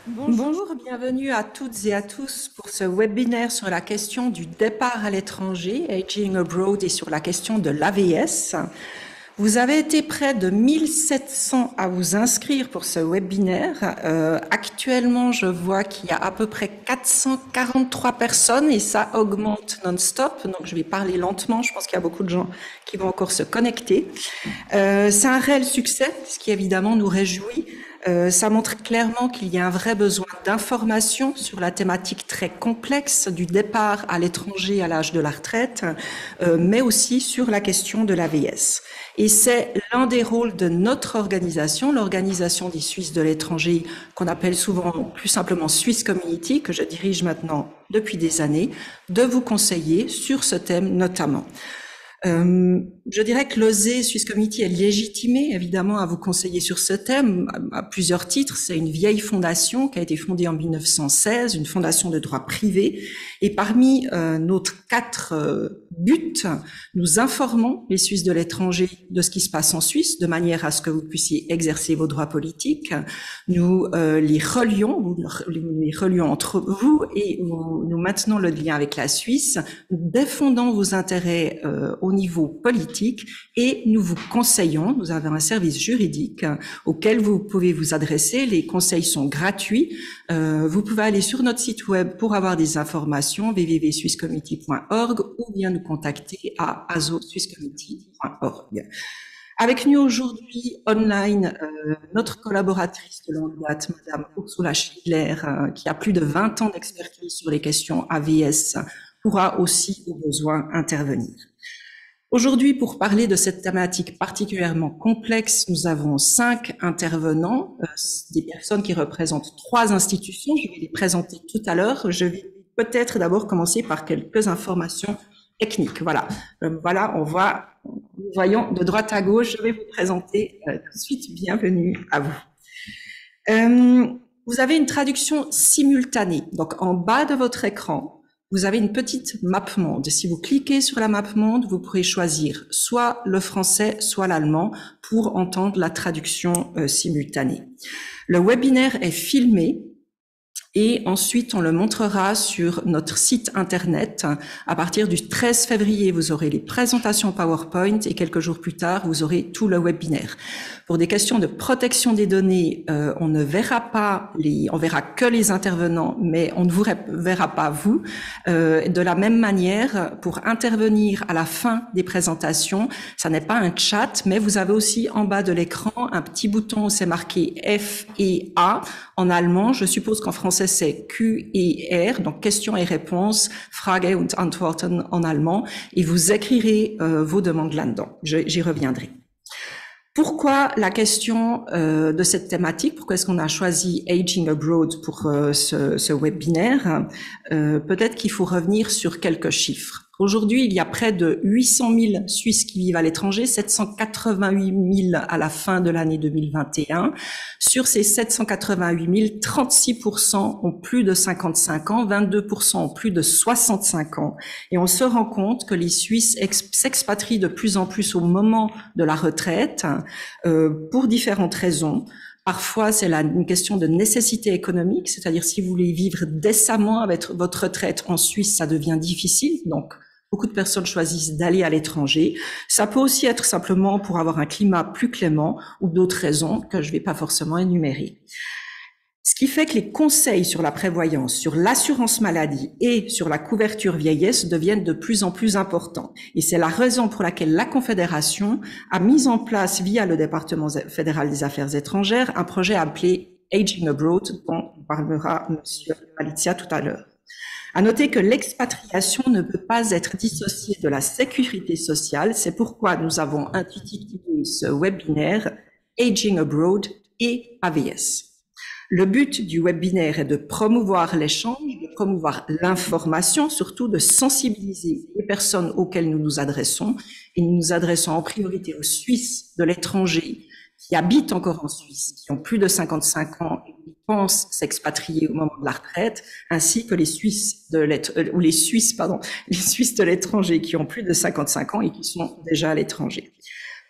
Bonjour, bienvenue à toutes et à tous pour ce webinaire sur la question du départ à l'étranger, Aging Abroad, et sur la question de l'AVS. Vous avez été près de 1700 à vous inscrire pour ce webinaire. Actuellement, je vois qu'il y a à peu près 443 personnes et ça augmente non-stop. Donc, je vais parler lentement. Je pense qu'il y a beaucoup de gens qui vont encore se connecter. C'est un réel succès, ce qui évidemment nous réjouit. Ça montre clairement qu'il y a un vrai besoin d'information sur la thématique très complexe du départ à l'étranger à l'âge de la retraite, mais aussi sur la question de l'AVS. Et c'est l'un des rôles de notre organisation, l'organisation des Suisses de l'étranger, qu'on appelle souvent plus simplement Swiss Community, que je dirige maintenant depuis des années, de vous conseiller sur ce thème notamment. Je dirais que l'OSE Swiss Community est légitimée, évidemment, à vous conseiller sur ce thème à plusieurs titres. C'est une vieille fondation qui a été fondée en 1916, une fondation de droit privé. Et parmi nos 4 buts, nous informons les Suisses de l'étranger de ce qui se passe en Suisse, de manière à ce que vous puissiez exercer vos droits politiques. Nous les relions entre vous et nous maintenons le lien avec la Suisse. Nous défendons vos intérêts au niveau politique et nous vous conseillons. Nous avons un service juridique auquel vous pouvez vous adresser. Les conseils sont gratuits. Vous pouvez aller sur notre site web pour avoir des informations, www.swisscommittee.org, ou bien nous contacter à azo-swisscommittee.org. Avec nous aujourd'hui, online, notre collaboratrice de longue date, Madame Ursula Schindler, qui a plus de 20 ans d'expertise sur les questions AVS, pourra aussi, au besoin, intervenir. Aujourd'hui, pour parler de cette thématique particulièrement complexe, nous avons 5 intervenants, des personnes qui représentent 3 institutions. Je vais les présenter tout à l'heure. Je vais peut-être d'abord commencer par quelques informations techniques. Voilà, nous voyons de droite à gauche. Je vais vous présenter tout de suite. Bienvenue à vous. Vous avez une traduction simultanée. Donc, en bas de votre écran, vous avez une petite map monde. Si vous cliquez sur la map monde, vous pourrez choisir soit le français, soit l'allemand pour entendre la traduction simultanée. Le webinaire est filmé et ensuite on le montrera sur notre site internet. À partir du 13 février, vous aurez les présentations PowerPoint et quelques jours plus tard, vous aurez tout le webinaire. Pour des questions de protection des données, on ne verra pas on verra que les intervenants, mais on ne vous verra pas vous. De la même manière, pour intervenir à la fin des présentations, ça n'est pas un chat, mais vous avez aussi en bas de l'écran un petit bouton où c'est marqué F et A en allemand. Je suppose qu'en français c'est Q et R, donc questions et réponses, Frage und Antworten en allemand, et vous écrirez vos demandes là-dedans. J'y reviendrai. Pourquoi la question de cette thématique? Pourquoi est-ce qu'on a choisi Aging Abroad pour ce webinaire? Peut-être qu'il faut revenir sur quelques chiffres. Aujourd'hui, il y a près de 800 000 Suisses qui vivent à l'étranger, 788 000 à la fin de l'année 2021. Sur ces 788 000, 36% ont plus de 55 ans, 22% ont plus de 65 ans. Et on se rend compte que les Suisses s'expatrient de plus en plus au moment de la retraite pour différentes raisons. Parfois, c'est une question de nécessité économique, c'est-à-dire si vous voulez vivre décemment avec votre retraite en Suisse, ça devient difficile. Donc, beaucoup de personnes choisissent d'aller à l'étranger. Ça peut aussi être simplement pour avoir un climat plus clément ou d'autres raisons que je ne vais pas forcément énumérer. Ce qui fait que les conseils sur la prévoyance, sur l'assurance maladie et sur la couverture vieillesse deviennent de plus en plus importants. Et c'est la raison pour laquelle la Confédération a mis en place, via le département fédéral des affaires étrangères, un projet appelé Aging Abroad, dont parlera Monsieur Malizia tout à l'heure. À noter que l'expatriation ne peut pas être dissociée de la sécurité sociale. C'est pourquoi nous avons intitulé ce webinaire Aging Abroad et AVS. Le but du webinaire est de promouvoir l'échange, de promouvoir l'information, surtout de sensibiliser les personnes auxquelles nous nous adressons. Et nous nous adressons en priorité aux Suisses de l'étranger qui habitent encore en Suisse, qui ont plus de 55 ans et qui pensent s'expatrier au moment de la retraite, ainsi que les Suisses de l'étranger qui ont plus de 55 ans et qui sont déjà à l'étranger.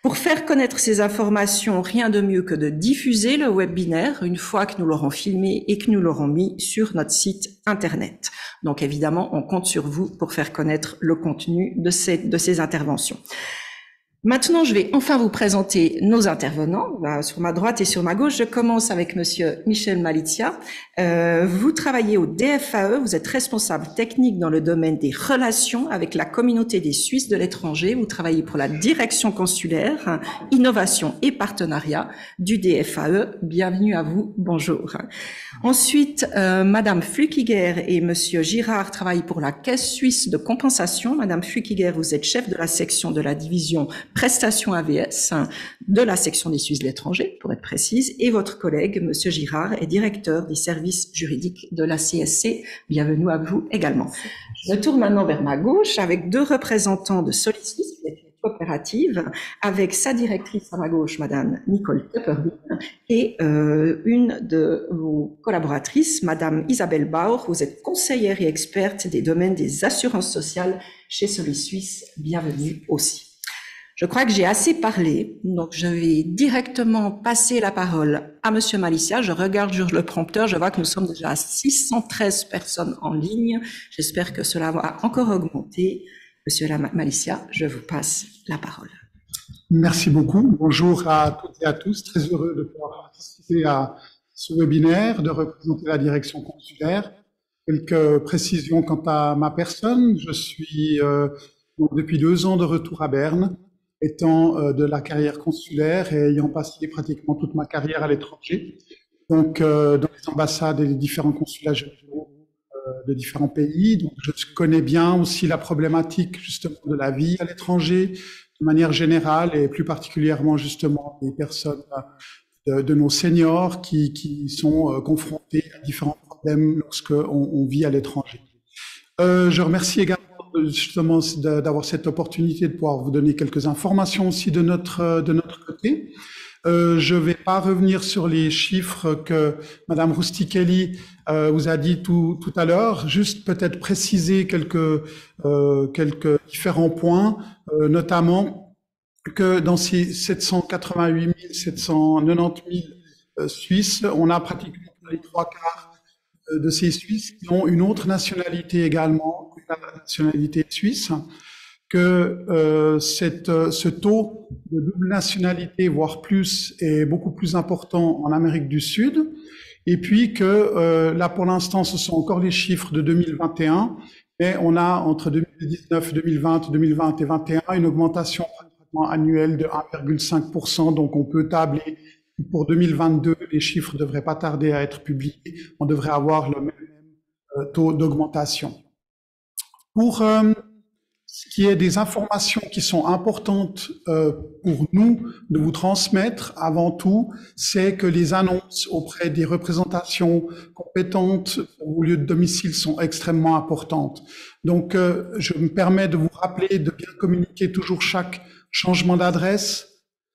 Pour faire connaître ces informations, rien de mieux que de diffuser le webinaire une fois que nous l'aurons filmé et que nous l'aurons mis sur notre site Internet. Donc évidemment, on compte sur vous pour faire connaître le contenu de ces interventions. Maintenant, je vais enfin vous présenter nos intervenants. Sur ma droite et sur ma gauche, je commence avec Monsieur Michel Malizia. Vous travaillez au DFAE, vous êtes responsable technique dans le domaine des relations avec la communauté des Suisses de l'étranger. Vous travaillez pour la direction consulaire, innovation et partenariat du DFAE. Bienvenue à vous, bonjour. Ensuite, Madame Flukiger et Monsieur Girard travaillent pour la Caisse suisse de compensation. Madame Flukiger, vous êtes chef de la section de la division prestations AVS de la section des Suisses de l'étranger, pour être précise, et votre collègue, Monsieur Girard, est directeur des services juridiques de la CSC. Bienvenue à vous également. Je retourne maintenant vers ma gauche avec deux représentants de Solissuisse, qui est une coopérative, avec sa directrice à ma gauche, Madame Nicole Tepperby, et une de vos collaboratrices, Madame Isabelle Bauer. Vous êtes conseillère et experte des domaines des assurances sociales chez Solissuisse. Bienvenue aussi. Je crois que j'ai assez parlé, donc je vais directement passer la parole à Monsieur Malizia. Je regarde sur le prompteur, je vois que nous sommes déjà à 613 personnes en ligne. J'espère que cela va encore augmenter. Monsieur Malizia, je vous passe la parole. Merci beaucoup. Bonjour à toutes et à tous. Très heureux de pouvoir participer à ce webinaire, de représenter la direction consulaire. Quelques précisions quant à ma personne. Je suis depuis 2 ans de retour à Berne, étant de la carrière consulaire et ayant passé pratiquement toute ma carrière à l'étranger, donc dans les ambassades et les différents consulats généraux de différents pays. Donc je connais bien aussi la problématique justement de la vie à l'étranger de manière générale et plus particulièrement justement des personnes de nos seniors qui sont confrontés à différents problèmes lorsque on vit à l'étranger. Je remercie également justement d'avoir cette opportunité de pouvoir vous donner quelques informations aussi de notre côté. Je vais pas revenir sur les chiffres que Madame Rustichelli vous a dit tout à l'heure, juste peut-être préciser quelques différents points, notamment que dans ces 788 790 000 Suisses, on a pratiquement les 3/4 de ces Suisses qui ont une autre nationalité également, la nationalité suisse, que ce taux de double nationalité, voire plus, est beaucoup plus important en Amérique du Sud. Et puis que là, pour l'instant, ce sont encore les chiffres de 2021, mais on a entre 2019, 2020 et 2021 une augmentation pratiquement annuelle de 1,5%. Donc, on peut tabler. Pour 2022, les chiffres ne devraient pas tarder à être publiés. On devrait avoir le même taux d'augmentation. Pour ce qui est des informations qui sont importantes pour nous de vous transmettre, avant tout, c'est que les annonces auprès des représentations compétentes au lieu de domicile sont extrêmement importantes. Donc, je me permets de vous rappeler de bien communiquer toujours chaque changement d'adresse,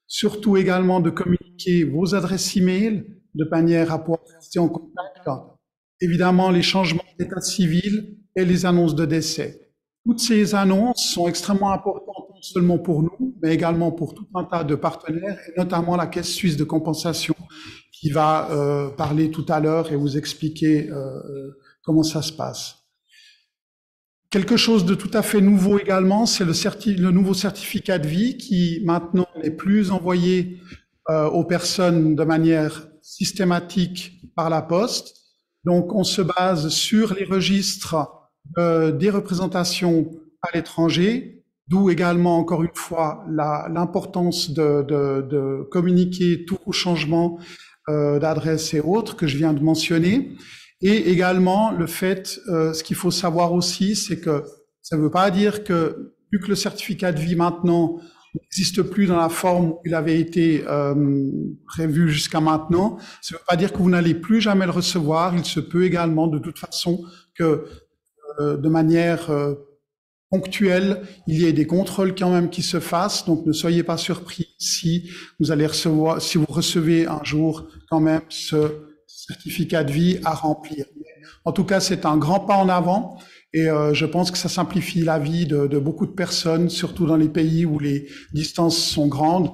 surtout également de communiquer vos adresses e-mail de manière à pouvoir rester en contact. Évidemment, les changements d'état civil et les annonces de décès. Toutes ces annonces sont extrêmement importantes, non seulement pour nous, mais également pour tout un tas de partenaires, et notamment la Caisse suisse de compensation, qui va parler tout à l'heure et vous expliquer comment ça se passe. Quelque chose de tout à fait nouveau également, c'est le nouveau certificat de vie qui maintenant n'est plus envoyé aux personnes de manière systématique par la poste. Donc on se base sur les registres des représentations à l'étranger, d'où également encore une fois l'importance de communiquer tous vos changements d'adresse et autres que je viens de mentionner. Et également, le fait, ce qu'il faut savoir aussi, c'est que ça ne veut pas dire que, vu que le certificat de vie maintenant n'existe plus dans la forme où il avait été prévu jusqu'à maintenant, ça ne veut pas dire que vous n'allez plus jamais le recevoir. Il se peut également, de toute façon, que de manière ponctuelle, il y ait des contrôles quand même qui se fassent. Donc, ne soyez pas surpris si vous recevez un jour quand même ce certificat de vie à remplir. En tout cas, c'est un grand pas en avant et je pense que ça simplifie la vie de beaucoup de personnes, surtout dans les pays où les distances sont grandes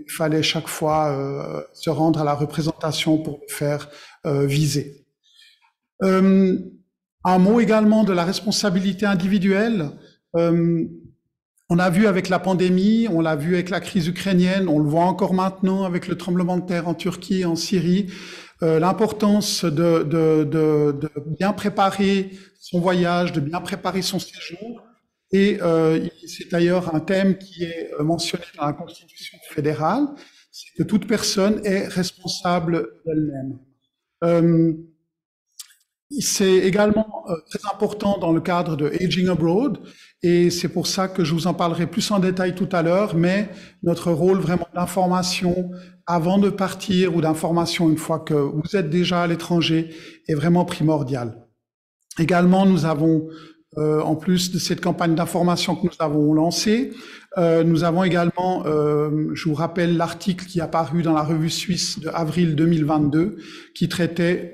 il fallait chaque fois se rendre à la représentation pour le faire viser. Un mot également de la responsabilité individuelle. On a vu avec la pandémie, on l'a vu avec la crise ukrainienne, on le voit encore maintenant avec le tremblement de terre en Turquie, en Syrie, l'importance de bien préparer son voyage, de bien préparer son séjour. Et c'est d'ailleurs un thème qui est mentionné dans la Constitution fédérale, c'est que toute personne est responsable d'elle-même. C'est également très important dans le cadre de Aging Abroad, et c'est pour ça que je vous en parlerai plus en détail tout à l'heure, mais notre rôle vraiment d'information avant de partir ou d'information une fois que vous êtes déjà à l'étranger est vraiment primordial. Également, nous avons, en plus de cette campagne d'information que nous avons lancée, nous avons également, je vous rappelle l'article qui est apparu dans la revue suisse de avril 2022, qui traitait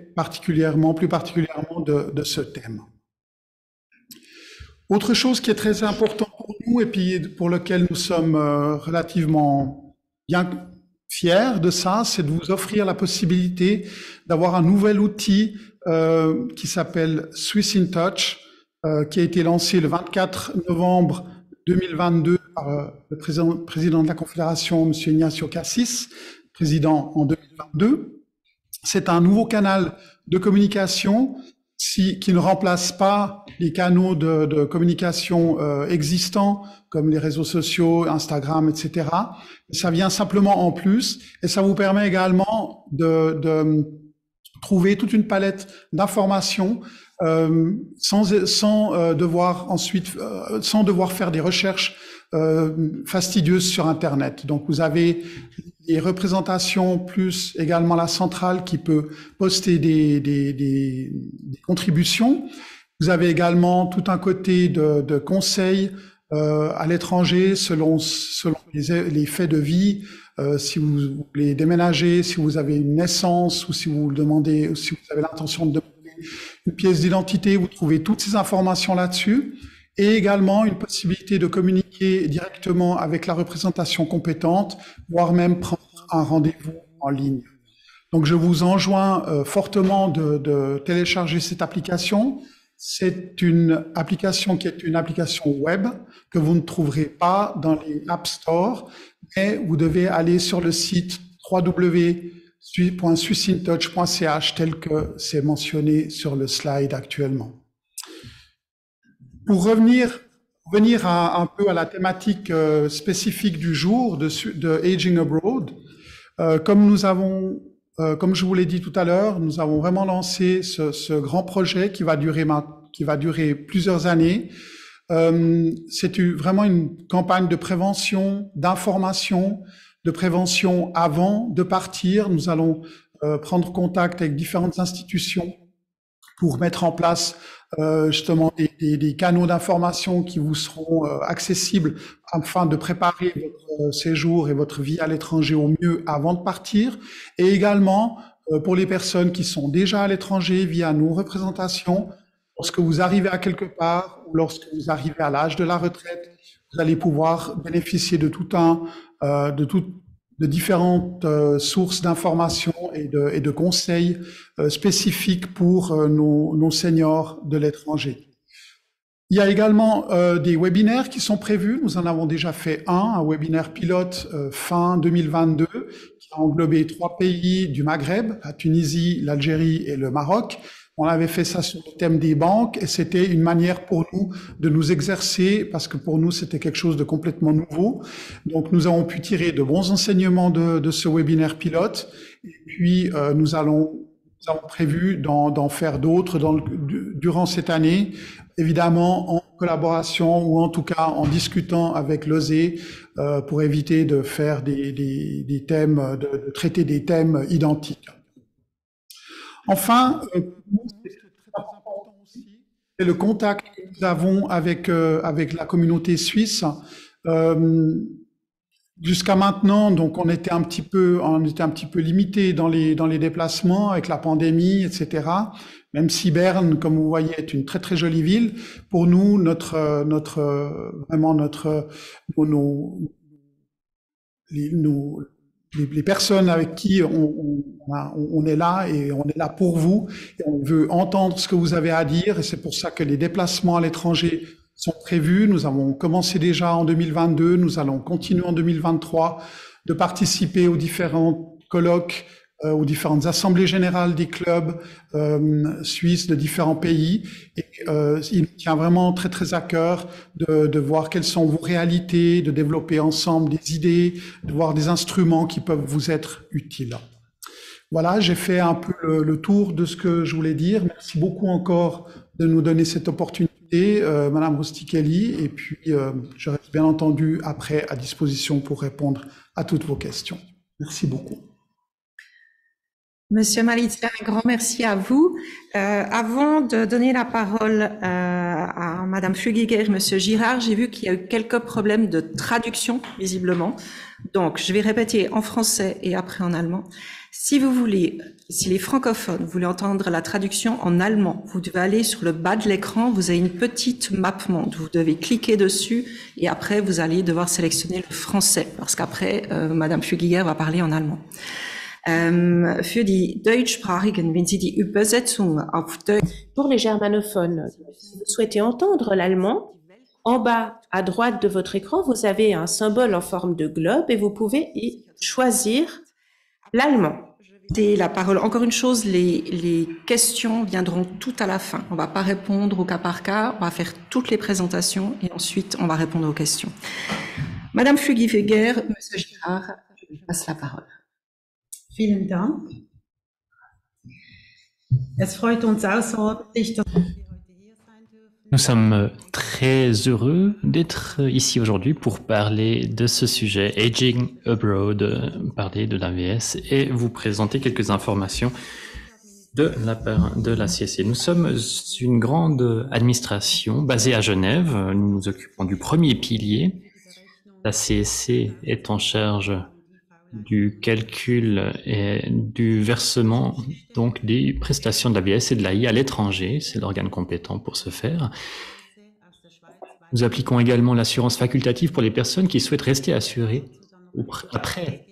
plus particulièrement de ce thème. Autre chose qui est très important pour nous et puis pour lequel nous sommes relativement bien fiers de ça, c'est de vous offrir la possibilité d'avoir un nouvel outil qui s'appelle Swiss in Touch, qui a été lancé le 24 novembre 2022 par le président de la Confédération, M. Ignacio Cassis, président en 2022. C'est un nouveau canal de communication qui ne remplace pas les canaux de communication existants, comme les réseaux sociaux, Instagram, etc. Ça vient simplement en plus, et ça vous permet également de trouver toute une palette d'informations sans devoir faire des recherches fastidieuses sur Internet. Donc vous avez les représentations plus également la centrale qui peut poster des contributions. Vous avez également tout un côté de conseils à l'étranger selon les faits de vie. Si vous voulez déménager, si vous avez une naissance ou si vous demandez, si vous avez l'intention de demander une pièce d'identité, vous trouvez toutes ces informations là-dessus. Et également une possibilité de communiquer directement avec la représentation compétente, voire même prendre un rendez-vous en ligne. Donc je vous enjoins fortement de télécharger cette application. C'est une application qui est une application web que vous ne trouverez pas dans les App Store, mais vous devez aller sur le site www.swissintouch.ch tel que c'est mentionné sur le slide actuellement. Pour revenir un peu à la thématique spécifique du jour de Aging Abroad, comme je vous l'ai dit tout à l'heure, nous avons vraiment lancé ce grand projet qui va durer plusieurs années. C'est vraiment une campagne de prévention, d'information, de prévention avant de partir. Nous allons prendre contact avec différentes institutions pour mettre en place justement des canaux d'information qui vous seront accessibles afin de préparer votre séjour et votre vie à l'étranger au mieux avant de partir. Et également, pour les personnes qui sont déjà à l'étranger via nos représentations, lorsque vous arrivez à quelque part ou lorsque vous arrivez à l'âge de la retraite, vous allez pouvoir bénéficier de de différentes sources d'informations et de conseils spécifiques pour nos seniors de l'étranger. Il y a également des webinaires qui sont prévus. Nous en avons déjà fait un webinaire pilote fin 2022 qui a englobé 3 pays du Maghreb, la Tunisie, l'Algérie et le Maroc. On avait fait ça sur le thème des banques et c'était une manière pour nous de nous exercer parce que pour nous c'était quelque chose de complètement nouveau. Donc nous avons pu tirer de bons enseignements de ce webinaire pilote et puis nous avons prévu d'en faire d'autres durant cette année, évidemment en collaboration ou en tout cas en discutant avec l'OSE pour éviter de faire des thèmes, de traiter des thèmes identiques. Enfin, c'est très important aussi, c'est le contact que nous avons avec la communauté suisse. Jusqu'à maintenant, donc on était un petit peu limité dans les déplacements avec la pandémie, etc. Même si Berne, comme vous voyez, est une très très jolie ville, pour nous, les personnes avec qui on est là et on est là pour vous et on veut entendre ce que vous avez à dire et c'est pour ça que les déplacements à l'étranger sont prévus. Nous avons commencé déjà en 2022, nous allons continuer en 2023 de participer aux différents colloques, aux différentes assemblées générales des clubs suisses de différents pays. Et il nous tient vraiment très très à cœur de voir quelles sont vos réalités, de développer ensemble des idées, de voir des instruments qui peuvent vous être utiles. Voilà, j'ai fait un peu le tour de ce que je voulais dire. Merci beaucoup encore de nous donner cette opportunité, Madame Rustichelli, et puis je reste bien entendu après à disposition pour répondre à toutes vos questions. Merci beaucoup. Monsieur Malizia, un grand merci à vous. Avant de donner la parole à Madame Flügiger et Monsieur Girard, j'ai vu qu'il y a eu quelques problèmes de traduction, visiblement. Donc, je vais répéter en français et après en allemand. Si vous voulez, si les francophones voulaient entendre la traduction en allemand, vous devez aller sur le bas de l'écran, vous avez une petite map monde, vous devez cliquer dessus et après vous allez devoir sélectionner le français parce qu'après, Madame Flügiger va parler en allemand. Für die Deutschsprachigen, wenn Sie die Übersetzung auf Deutsch... Pour les germanophones, si vous souhaitez entendre l'allemand, en bas à droite de votre écran, vous avez un symbole en forme de globe et vous pouvez y choisir l'allemand. Et la parole. Encore une chose, les questions viendront tout à la fin. On va pas répondre au cas par cas, on va faire toutes les présentations et ensuite on va répondre aux questions. Madame Flügiger, Monsieur Girard, je vous passe la parole. Vielen Dank. Es freut uns außerordentlich, dass wir heute hier sein dürfen. Nous sommes très heureux d'être ici aujourd'hui pour parler de ce sujet, Aging Abroad, parler de l'AVS et vous présenter quelques informations de la part de la CSC. Nous sommes une grande administration basée à Genève. Nous nous occupons du premier pilier. La CSC est en charge du calcul et du versement donc des prestations de l'AVS et de l'AI à l'étranger. C'est l'organe compétent pour ce faire. Nous appliquons également l'assurance facultative pour les personnes qui souhaitent rester assurées après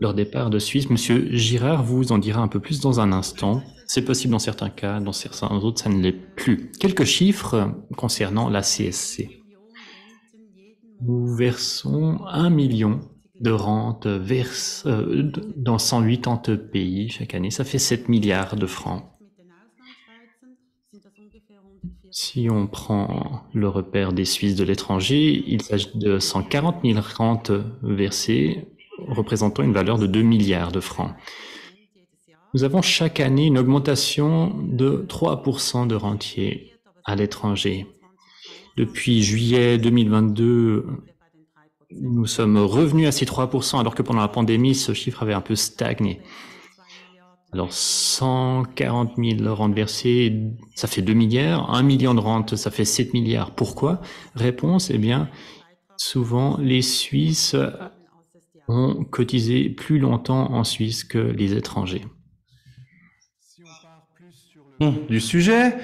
leur départ de Suisse. Monsieur Girard vous en dira un peu plus dans un instant. C'est possible dans certains cas, dans certains autres, ça ne l'est plus. Quelques chiffres concernant la CSC. Nous versons 1 million de rentes dans 180 pays chaque année. Ça fait 7 milliards de francs. Si on prend le repère des Suisses de l'étranger, il s'agit de 140 000 rentes versées, représentant une valeur de 2 milliards de francs. Nous avons chaque année une augmentation de 3% de rentiers à l'étranger. Depuis juillet 2022, nous sommes revenus à ces 3%, alors que pendant la pandémie, ce chiffre avait un peu stagné. Alors, 140 000 rentes versées, ça fait 2 milliards. 1 million de rentes, ça fait 7 milliards. Pourquoi? Réponse, eh bien, souvent, les Suisses ont cotisé plus longtemps en Suisse que les étrangers. Du sujet,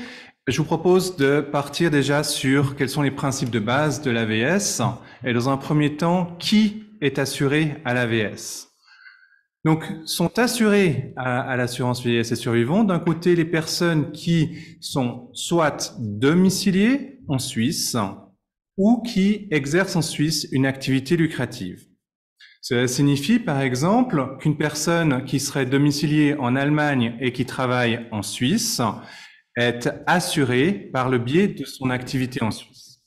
je vous propose de partir déjà sur quels sont les principes de base de l'AVS et dans un premier temps, qui est assuré à l'AVS. Donc, sont assurés à l'assurance vieillesse et survivants, d'un côté, les personnes qui sont soit domiciliées en Suisse ou qui exercent en Suisse une activité lucrative. Cela signifie, par exemple, qu'une personne qui serait domiciliée en Allemagne et qui travaille en Suisse est assurée par le biais de son activité en Suisse.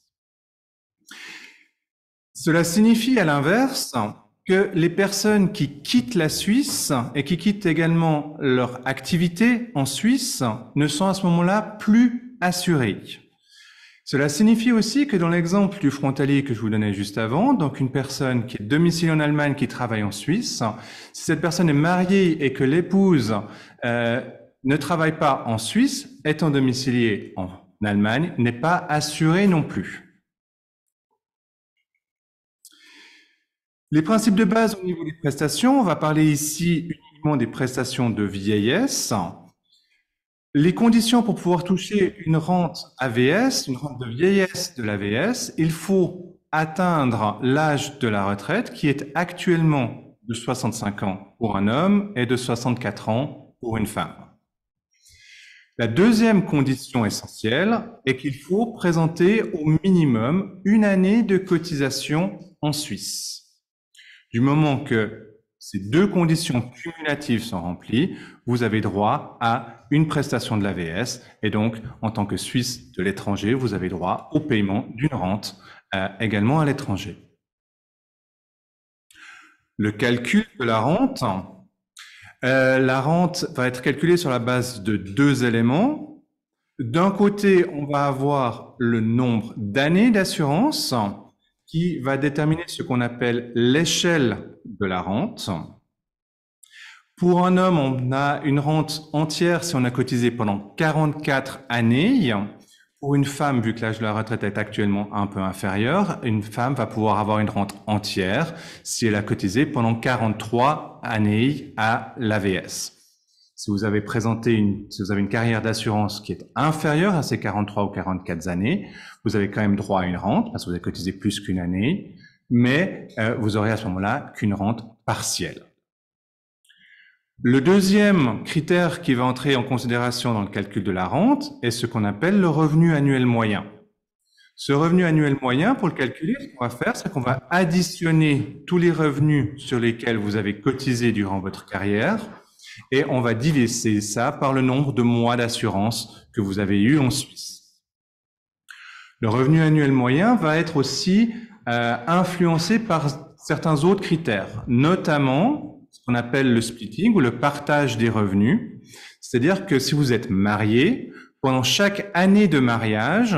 Cela signifie, à l'inverse, que les personnes qui quittent la Suisse et qui quittent également leur activité en Suisse ne sont à ce moment-là plus assurées. Cela signifie aussi que dans l'exemple du frontalier que je vous donnais juste avant, donc une personne qui est domiciliée en Allemagne qui travaille en Suisse, si cette personne est mariée et que l'épouse ne travaille pas en Suisse, étant domiciliée en Allemagne, n'est pas assurée non plus. Les principes de base au niveau des prestations, on va parler ici uniquement des prestations de vieillesse. Les conditions pour pouvoir toucher une rente AVS, une rente de vieillesse de l'AVS, il faut atteindre l'âge de la retraite qui est actuellement de 65 ans pour un homme et de 64 ans pour une femme. La deuxième condition essentielle est qu'il faut présenter au minimum une année de cotisation en Suisse. Du moment que ces deux conditions cumulatives sont remplies, vous avez droit à une prestation de l'AVS et donc, en tant que Suisse de l'étranger, vous avez droit au paiement d'une rente également à l'étranger. Le calcul de la rente va être calculée sur la base de deux éléments. D'un côté, on va avoir le nombre d'années d'assurance qui va déterminer ce qu'on appelle l'échelle de la rente. Pour un homme, on a une rente entière si on a cotisé pendant 44 années. Pour une femme, vu que l'âge de la retraite est actuellement un peu inférieur, une femme va pouvoir avoir une rente entière si elle a cotisé pendant 43 années à l'AVS. Si vous avez une carrière d'assurance qui est inférieure à ces 43 ou 44 années, vous avez quand même droit à une rente parce que vous avez cotisé plus qu'une année, mais vous aurez à ce moment-là qu'une rente partielle. Le deuxième critère qui va entrer en considération dans le calcul de la rente est ce qu'on appelle le revenu annuel moyen. Ce revenu annuel moyen, pour le calculer, ce qu'on va faire, c'est qu'on va additionner tous les revenus sur lesquels vous avez cotisé durant votre carrière et on va diviser ça par le nombre de mois d'assurance que vous avez eu en Suisse. Le revenu annuel moyen va être aussi influencé par certains autres critères, notamment ce qu'on appelle le splitting ou le partage des revenus. C'est-à-dire que si vous êtes marié, pendant chaque année de mariage,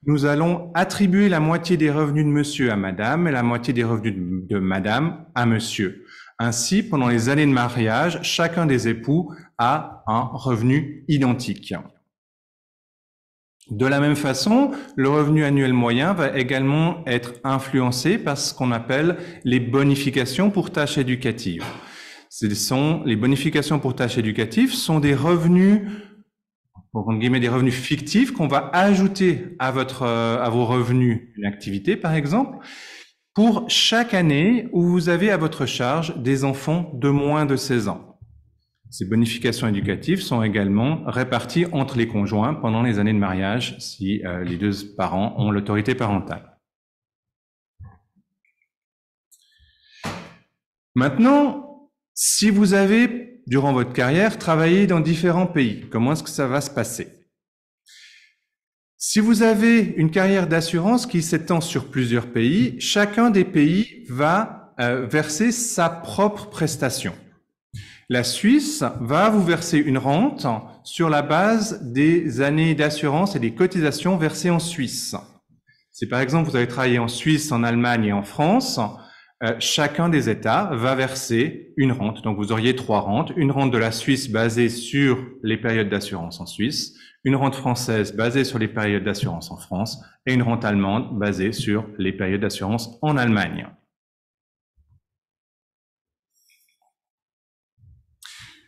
nous allons attribuer la moitié des revenus de monsieur à madame et la moitié des revenus de madame à monsieur. Ainsi, pendant les années de mariage, chacun des époux a un revenu identique. De la même façon, le revenu annuel moyen va également être influencé par ce qu'on appelle les bonifications pour tâches éducatives. Les bonifications pour tâches éducatives sont des revenus, entre guillemets, des revenus fictifs qu'on va ajouter à vos revenus d'une activité, par exemple, pour chaque année où vous avez à votre charge des enfants de moins de 16 ans. Ces bonifications éducatives sont également réparties entre les conjoints pendant les années de mariage si les deux parents ont l'autorité parentale. Maintenant, si vous avez, durant votre carrière, travaillé dans différents pays, comment est-ce que ça va se passer? Si vous avez une carrière d'assurance qui s'étend sur plusieurs pays, chacun des pays va verser sa propre prestation. La Suisse va vous verser une rente sur la base des années d'assurance et des cotisations versées en Suisse. Si par exemple vous avez travaillé en Suisse, en Allemagne et en France, chacun des États va verser une rente. Donc, vous auriez trois rentes. Une rente de la Suisse basée sur les périodes d'assurance en Suisse, une rente française basée sur les périodes d'assurance en France et une rente allemande basée sur les périodes d'assurance en Allemagne.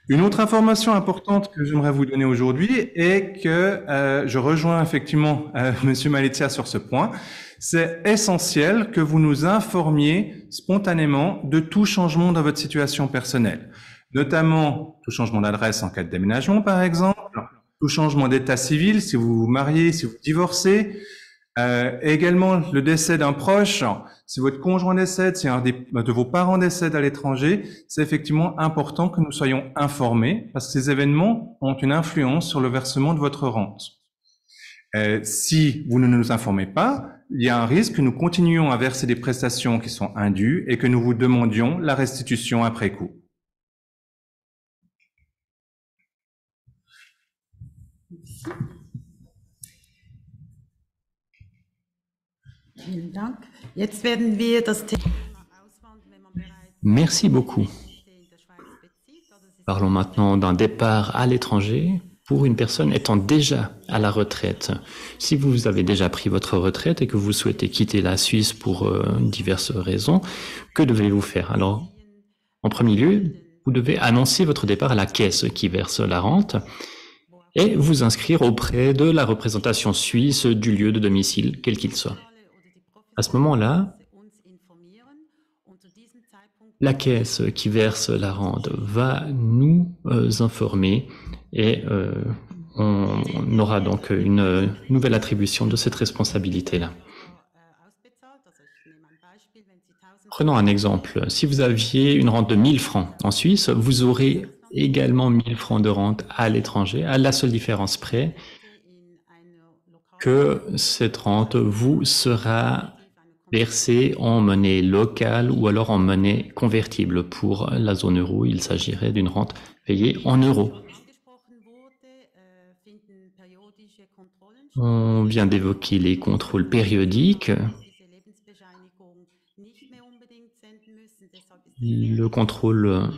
Une autre information importante que j'aimerais vous donner aujourd'hui est que je rejoins effectivement Monsieur Malizia sur ce point. C'est essentiel que vous nous informiez spontanément de tout changement dans votre situation personnelle, notamment tout changement d'adresse en cas de déménagement par exemple, tout changement d'état civil si vous vous mariez, si vous divorcez, également le décès d'un proche, si votre conjoint décède, si un de vos parents décède à l'étranger, c'est effectivement important que nous soyons informés parce que ces événements ont une influence sur le versement de votre rente. Si vous ne nous informez pas, il y a un risque que nous continuions à verser des prestations qui sont indues et que nous vous demandions la restitution après coup. Merci beaucoup. Parlons maintenant d'un départ à l'étranger pour une personne étant déjà à la retraite. Si vous avez déjà pris votre retraite et que vous souhaitez quitter la Suisse pour diverses raisons, que devez-vous faire? Alors, en premier lieu, vous devez annoncer votre départ à la caisse qui verse la rente et vous inscrire auprès de la représentation suisse du lieu de domicile, quel qu'il soit. À ce moment-là, la caisse qui verse la rente va nous informer et on aura donc une nouvelle attribution de cette responsabilité-là. Prenons un exemple. Si vous aviez une rente de 1000 francs en Suisse, vous aurez également 1000 francs de rente à l'étranger, à la seule différence près que cette rente vous sera versée en monnaie locale ou alors en monnaie convertible. Pour la zone euro, il s'agirait d'une rente payée en euros. On vient d'évoquer les contrôles périodiques. Le contrôle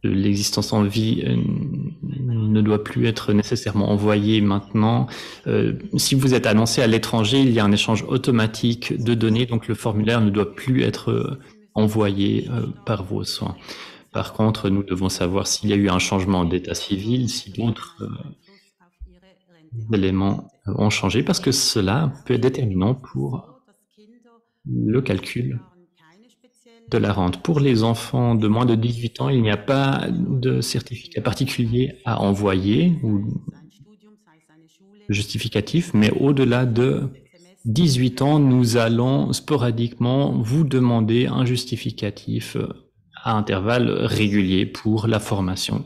de l'existence en vie ne doit plus être nécessairement envoyé maintenant. Si vous êtes annoncé à l'étranger, il y a un échange automatique de données, donc le formulaire ne doit plus être envoyé par vos soins. Par contre, nous devons savoir s'il y a eu un changement d'état civil, si d'autres éléments ont changé, parce que cela peut être déterminant pour le calcul de la rente. Pour les enfants de moins de 18 ans, il n'y a pas de certificat particulier à envoyer ou justificatif, mais au-delà de 18 ans, nous allons sporadiquement vous demander un justificatif à intervalles réguliers pour la formation.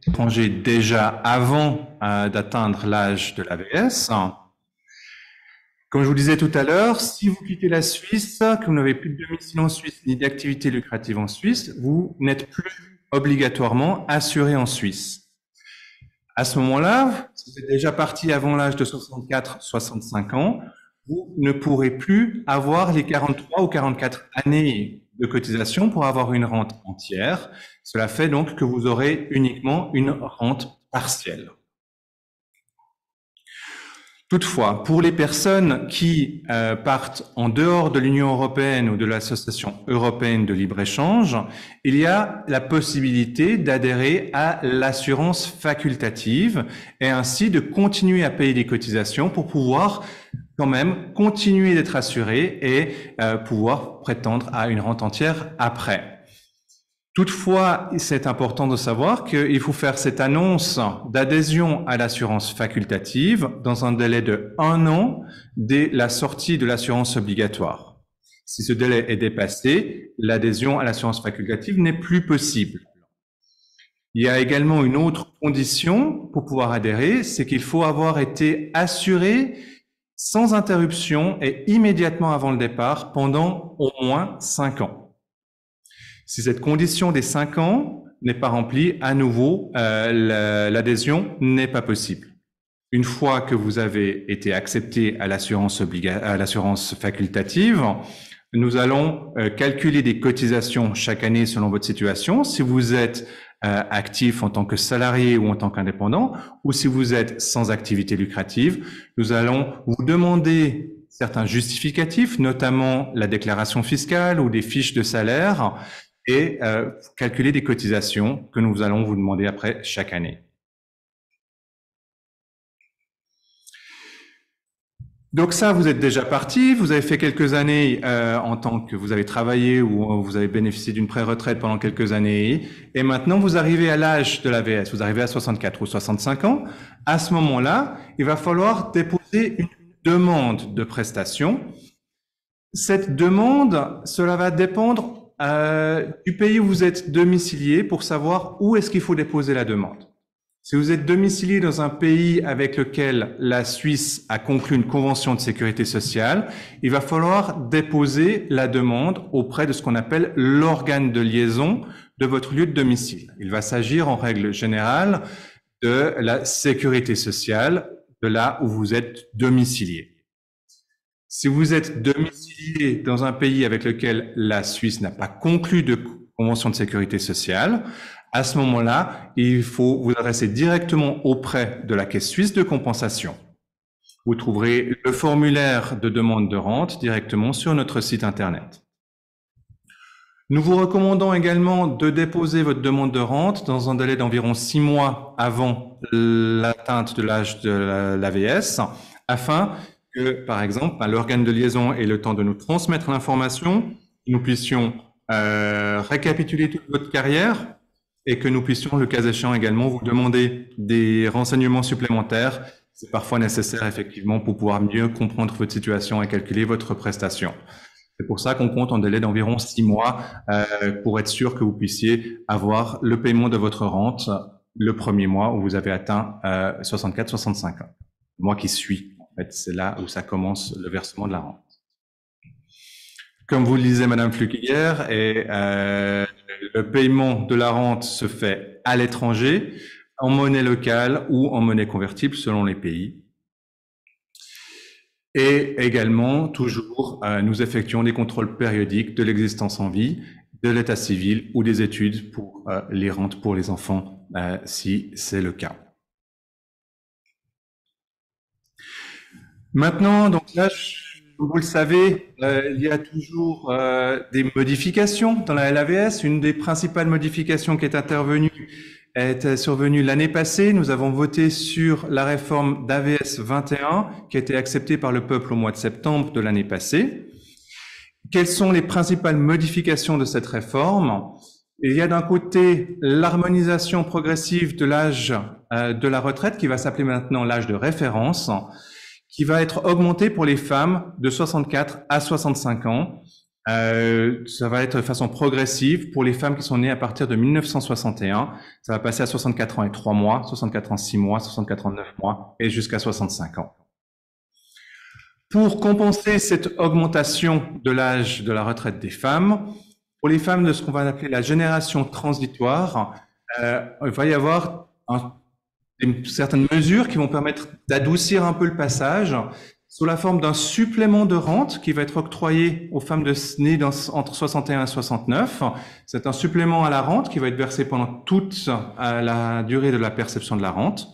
Étranger déjà avant d'atteindre l'âge de l'AVS. Comme je vous disais tout à l'heure, si vous quittez la Suisse, que vous n'avez plus de domicile en Suisse ni d'activité lucrative en Suisse, vous n'êtes plus obligatoirement assuré en Suisse. À ce moment-là, si vous êtes déjà parti avant l'âge de 64-65 ans, vous ne pourrez plus avoir les 43 ou 44 années de cotisation pour avoir une rente entière. Cela fait donc que vous aurez uniquement une rente partielle. Toutefois, pour les personnes qui partent en dehors de l'Union européenne ou de l'Association européenne de libre-échange, il y a la possibilité d'adhérer à l'assurance facultative et ainsi de continuer à payer des cotisations pour pouvoir quand même continuer d'être assuré et pouvoir prétendre à une rente entière après. Toutefois, c'est important de savoir qu'il faut faire cette annonce d'adhésion à l'assurance facultative dans un délai de 1 an dès la sortie de l'assurance obligatoire. Si ce délai est dépassé, l'adhésion à l'assurance facultative n'est plus possible. Il y a également une autre condition pour pouvoir adhérer, c'est qu'il faut avoir été assuré sans interruption et immédiatement avant le départ pendant au moins 5 ans. Si cette condition des 5 ans n'est pas remplie, à nouveau, l'adhésion n'est pas possible. Une fois que vous avez été accepté à l'assurance facultative, nous allons calculer des cotisations chaque année selon votre situation. Si vous êtes actif en tant que salarié ou en tant qu'indépendant, ou si vous êtes sans activité lucrative, nous allons vous demander certains justificatifs, notamment la déclaration fiscale ou des fiches de salaire, et calculer des cotisations que nous allons vous demander après chaque année. Donc ça, vous êtes déjà parti, vous avez fait quelques années en tant que vous avez travaillé ou vous avez bénéficié d'une pré-retraite pendant quelques années, et maintenant vous arrivez à l'âge de l'AVS, vous arrivez à 64 ou 65 ans. À ce moment-là, il va falloir déposer une demande de prestation. Cette demande, cela va dépendre du pays où vous êtes domicilié pour savoir où est-ce qu'il faut déposer la demande. Si vous êtes domicilié dans un pays avec lequel la Suisse a conclu une convention de sécurité sociale, il va falloir déposer la demande auprès de ce qu'on appelle l'organe de liaison de votre lieu de domicile. Il va s'agir en règle générale de la sécurité sociale de là où vous êtes domicilié. Si vous êtes domicilié dans un pays avec lequel la Suisse n'a pas conclu de convention de sécurité sociale, à ce moment-là, il faut vous adresser directement auprès de la Caisse suisse de compensation. Vous trouverez le formulaire de demande de rente directement sur notre site Internet. Nous vous recommandons également de déposer votre demande de rente dans un délai d'environ 6 mois avant l'atteinte de l'âge de l'AVS, afin que, par exemple, l'organe de liaison ait le temps de nous transmettre l'information, nous puissions récapituler toute votre carrière et que nous puissions, le cas échéant également, vous demander des renseignements supplémentaires. C'est parfois nécessaire, effectivement, pour pouvoir mieux comprendre votre situation et calculer votre prestation. C'est pour ça qu'on compte en délai d'environ 6 mois pour être sûr que vous puissiez avoir le paiement de votre rente le premier mois où vous avez atteint 64-65 ans. Le mois qui suit, en fait, c'est là où ça commence le versement de la rente. Comme vous le disait Madame Fluck hier, le paiement de la rente se fait à l'étranger, en monnaie locale ou en monnaie convertible selon les pays. Et également, toujours, nous effectuons des contrôles périodiques de l'existence en vie, de l'état civil ou des études pour les rentes pour les enfants, si c'est le cas. Maintenant, donc là, vous le savez, il y a toujours des modifications dans la LAVS. Une des principales modifications qui est survenue l'année passée. Nous avons voté sur la réforme d'AVS 21 qui a été acceptée par le peuple au mois de septembre de l'année passée. Quelles sont les principales modifications de cette réforme? Il y a d'un côté l'harmonisation progressive de l'âge de la retraite qui va s'appeler maintenant l'âge de référence, qui va être augmenté pour les femmes de 64 à 65 ans. Ça va être de façon progressive pour les femmes qui sont nées à partir de 1961. Ça va passer à 64 ans et 3 mois, 64 ans 6 mois, 64 ans 9 mois et jusqu'à 65 ans. Pour compenser cette augmentation de l'âge de la retraite des femmes, pour les femmes de ce qu'on va appeler la génération transitoire, il va y avoir certaines mesures qui vont permettre d'adoucir un peu le passage sous la forme d'un supplément de rente qui va être octroyé aux femmes nées entre 61 et 69. C'est un supplément à la rente qui va être versé pendant toute la durée de la perception de la rente.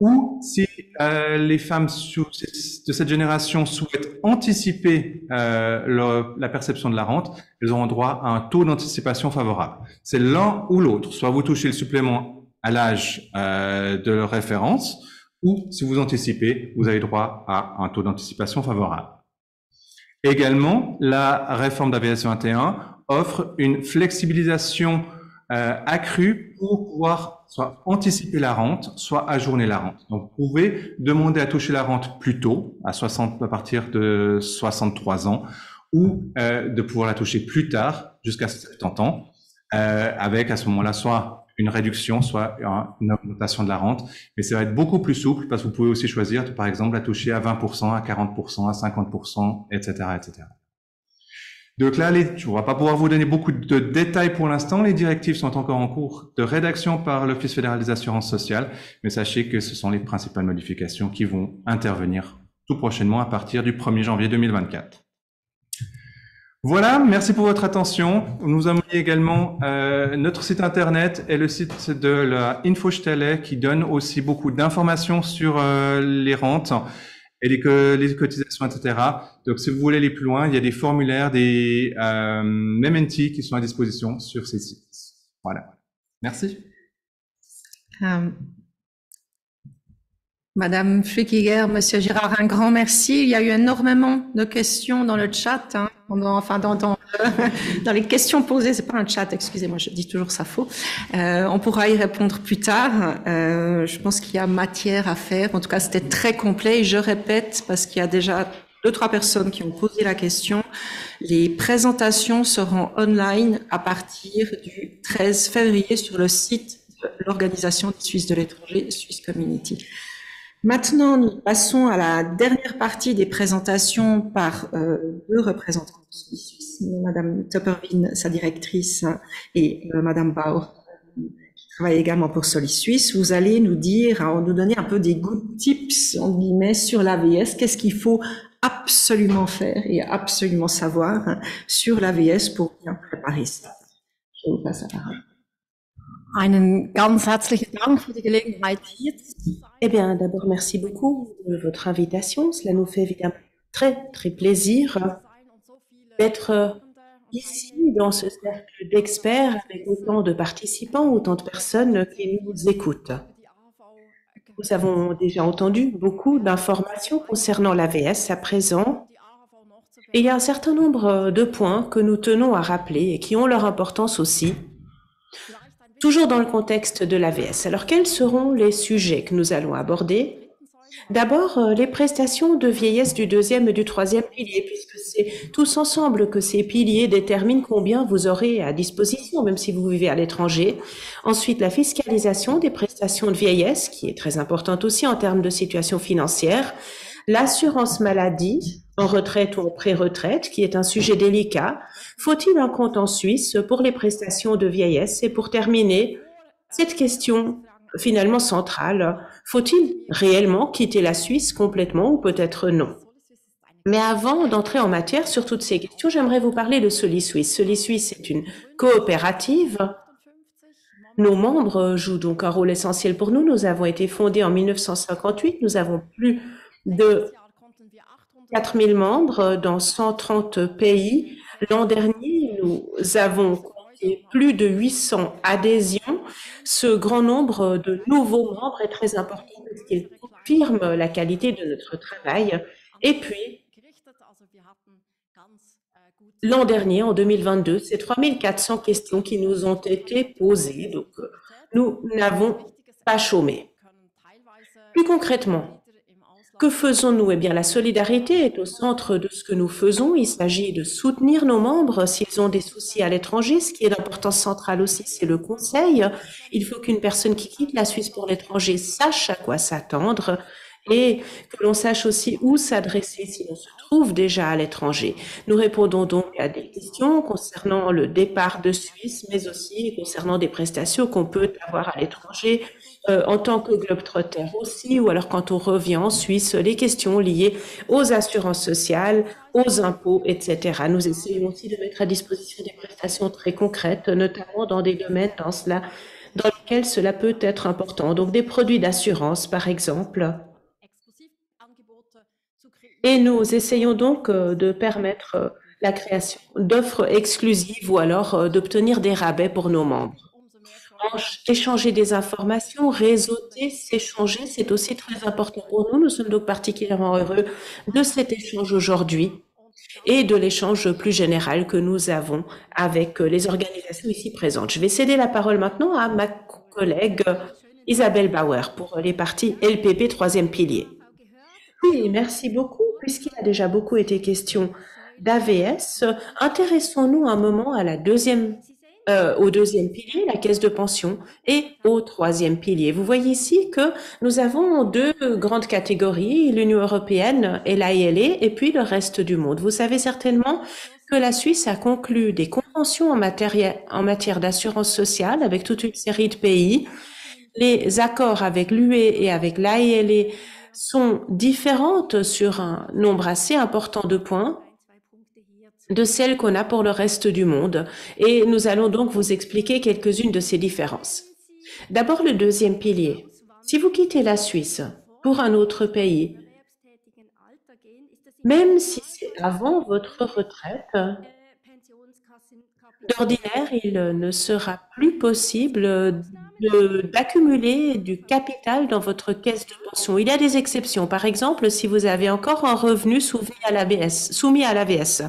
Ou si les femmes de cette génération souhaitent anticiper la perception de la rente, elles auront droit à un taux d'anticipation favorable. C'est l'un ou l'autre. Soit vous touchez le supplément à l'âge de référence, ou si vous anticipez, vous avez droit à un taux d'anticipation favorable. Également, la réforme d'AVS 21 offre une flexibilisation accrue pour pouvoir soit anticiper la rente, soit ajourner la rente. Donc, vous pouvez demander à toucher la rente plus tôt, à partir de 63 ans, ou de pouvoir la toucher plus tard, jusqu'à 70 ans, avec à ce moment-là soit une réduction, soit une augmentation de la rente. Mais ça va être beaucoup plus souple parce que vous pouvez aussi choisir, par exemple, la toucher à 20%, à 40%, à 50%, etc., etc. Donc là, je ne vais pas pouvoir vous donner beaucoup de détails pour l'instant. Les directives sont encore en cours de rédaction par l'Office fédéral des assurances sociales, mais sachez que ce sont les principales modifications qui vont intervenir tout prochainement à partir du 1er janvier 2024. Voilà, merci pour votre attention. Nous avons mis également notre site internet et le site de la Infostelle qui donne aussi beaucoup d'informations sur les rentes et les cotisations, etc. Donc, si vous voulez aller plus loin, il y a des formulaires, des mementi qui sont à disposition sur ces sites. Voilà. Merci. Madame Fluckiger, Monsieur Girard, un grand merci. Il y a eu énormément de questions dans le chat, hein, dans les questions posées. C'est pas un chat, excusez-moi, je dis toujours ça faux. On pourra y répondre plus tard. Je pense qu'il y a matière à faire. En tout cas, c'était très complet. Et je répète, parce qu'il y a déjà 2-3 personnes qui ont posé la question. Les présentations seront online à partir du 13 février sur le site de l'Organisation des Suisses de l'étranger, Swiss Community. Maintenant, nous passons à la dernière partie des présentations par 2 représentants suisses, Madame Tupperwien, sa directrice, et Madame Bauer, qui travaille également pour Solis Suisse. Vous allez nous donner un peu des good tips, en guillemets, sur l'AVS. Qu'est-ce qu'il faut absolument faire et absolument savoir sur l'AVS pour bien préparer ça. Je vous passe la parole. Einen ganz herzlichen Dank für die Gelegenheit, hier zu sein. Eh bien, d'abord, merci beaucoup de votre invitation. Cela nous fait évidemment très, très plaisir d'être ici, dans ce cercle d'experts, avec autant de participants, autant de personnes qui nous écoutent. Nous avons déjà entendu beaucoup d'informations concernant l'AVS à présent. Et il y a un certain nombre de points que nous tenons à rappeler et qui ont leur importance aussi, toujours dans le contexte de l'AVS. Alors, quels seront les sujets que nous allons aborder? D'abord, les prestations de vieillesse du deuxième et du troisième pilier, puisque c'est tous ensemble que ces piliers déterminent combien vous aurez à disposition, même si vous vivez à l'étranger. Ensuite, la fiscalisation des prestations de vieillesse, qui est très importante aussi en termes de situation financière. L'assurance maladie, en retraite ou en pré-retraite, qui est un sujet délicat. Faut-il un compte en Suisse pour les prestations de vieillesse? Et pour terminer, cette question finalement centrale, faut-il réellement quitter la Suisse complètement ou peut-être non? Mais avant d'entrer en matière sur toutes ces questions, j'aimerais vous parler de Soli Suisse. Soli Suisse est une coopérative. Nos membres jouent donc un rôle essentiel pour nous. Nous avons été fondés en 1958. Nous avons plus de 4000 membres dans 130 pays. L'an dernier, nous avons compté plus de 800 adhésions. Ce grand nombre de nouveaux membres est très important parce qu'il confirme la qualité de notre travail. Et puis, l'an dernier, en 2022, c'est 3400 questions qui nous ont été posées. Donc, nous n'avons pas chômé. Plus concrètement, que faisons-nous? Eh bien, la solidarité est au centre de ce que nous faisons. Il s'agit de soutenir nos membres s'ils ont des soucis à l'étranger. Ce qui est d'importance centrale aussi, c'est le conseil. Il faut qu'une personne qui quitte la Suisse pour l'étranger sache à quoi s'attendre et que l'on sache aussi où s'adresser si l'on se trouve déjà à l'étranger. Nous répondons donc à des questions concernant le départ de Suisse, mais aussi concernant des prestations qu'on peut avoir à l'étranger, en tant que globetrotter aussi, ou alors quand on revient en Suisse, les questions liées aux assurances sociales, aux impôts, etc. Nous essayons aussi de mettre à disposition des prestations très concrètes, notamment dans des domaines dans lesquels cela peut être important. Donc des produits d'assurance, par exemple. Et nous essayons donc de permettre la création d'offres exclusives ou alors d'obtenir des rabais pour nos membres. Échanger des informations, réseauter, s'échanger, c'est aussi très important pour nous. Nous sommes donc particulièrement heureux de cet échange aujourd'hui et de l'échange plus général que nous avons avec les organisations ici présentes. Je vais céder la parole maintenant à ma collègue Isabelle Bauer pour les parties LPP, troisième pilier. Oui, merci beaucoup. Puisqu'il a déjà beaucoup été question d'AVS, intéressons-nous un moment à au deuxième pilier, la caisse de pension, et au troisième pilier. Vous voyez ici que nous avons deux grandes catégories, l'Union européenne et l'AILE, et puis le reste du monde. Vous savez certainement que la Suisse a conclu des conventions en matière d'assurance sociale avec toute une série de pays. Les accords avec l'UE et avec l'AILE sont différentes sur un nombre assez important de points de celles qu'on a pour le reste du monde. Et nous allons donc vous expliquer quelques-unes de ces différences. D'abord, le deuxième pilier. Si vous quittez la Suisse pour un autre pays, même si c'est avant votre retraite, d'ordinaire, il ne sera plus possible d'accumuler du capital dans votre caisse de pension. Il y a des exceptions. Par exemple, si vous avez encore un revenu soumis à l'AVS.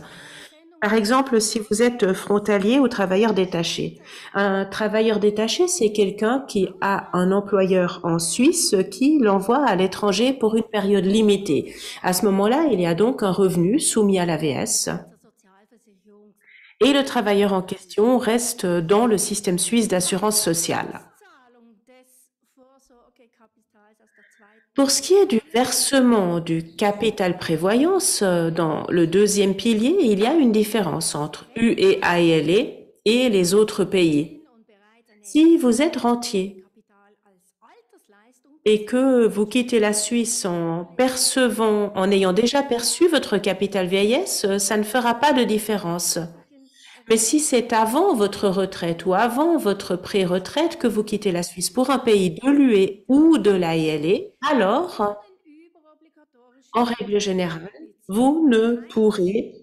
Par exemple, si vous êtes frontalier ou travailleur détaché. Un travailleur détaché, c'est quelqu'un qui a un employeur en Suisse qui l'envoie à l'étranger pour une période limitée. À ce moment-là, il y a donc un revenu soumis à l'AVS. Et le travailleur en question reste dans le système suisse d'assurance sociale. Pour ce qui est du versement du capital prévoyance, dans le deuxième pilier, il y a une différence entre UE et AILE et les autres pays. Si vous êtes rentier et que vous quittez la Suisse en ayant déjà perçu votre capital vieillesse, ça ne fera pas de différence. Mais si c'est avant votre retraite ou avant votre pré-retraite que vous quittez la Suisse pour un pays de l'UE ou de l'AILE, alors, en règle générale, vous ne pourrez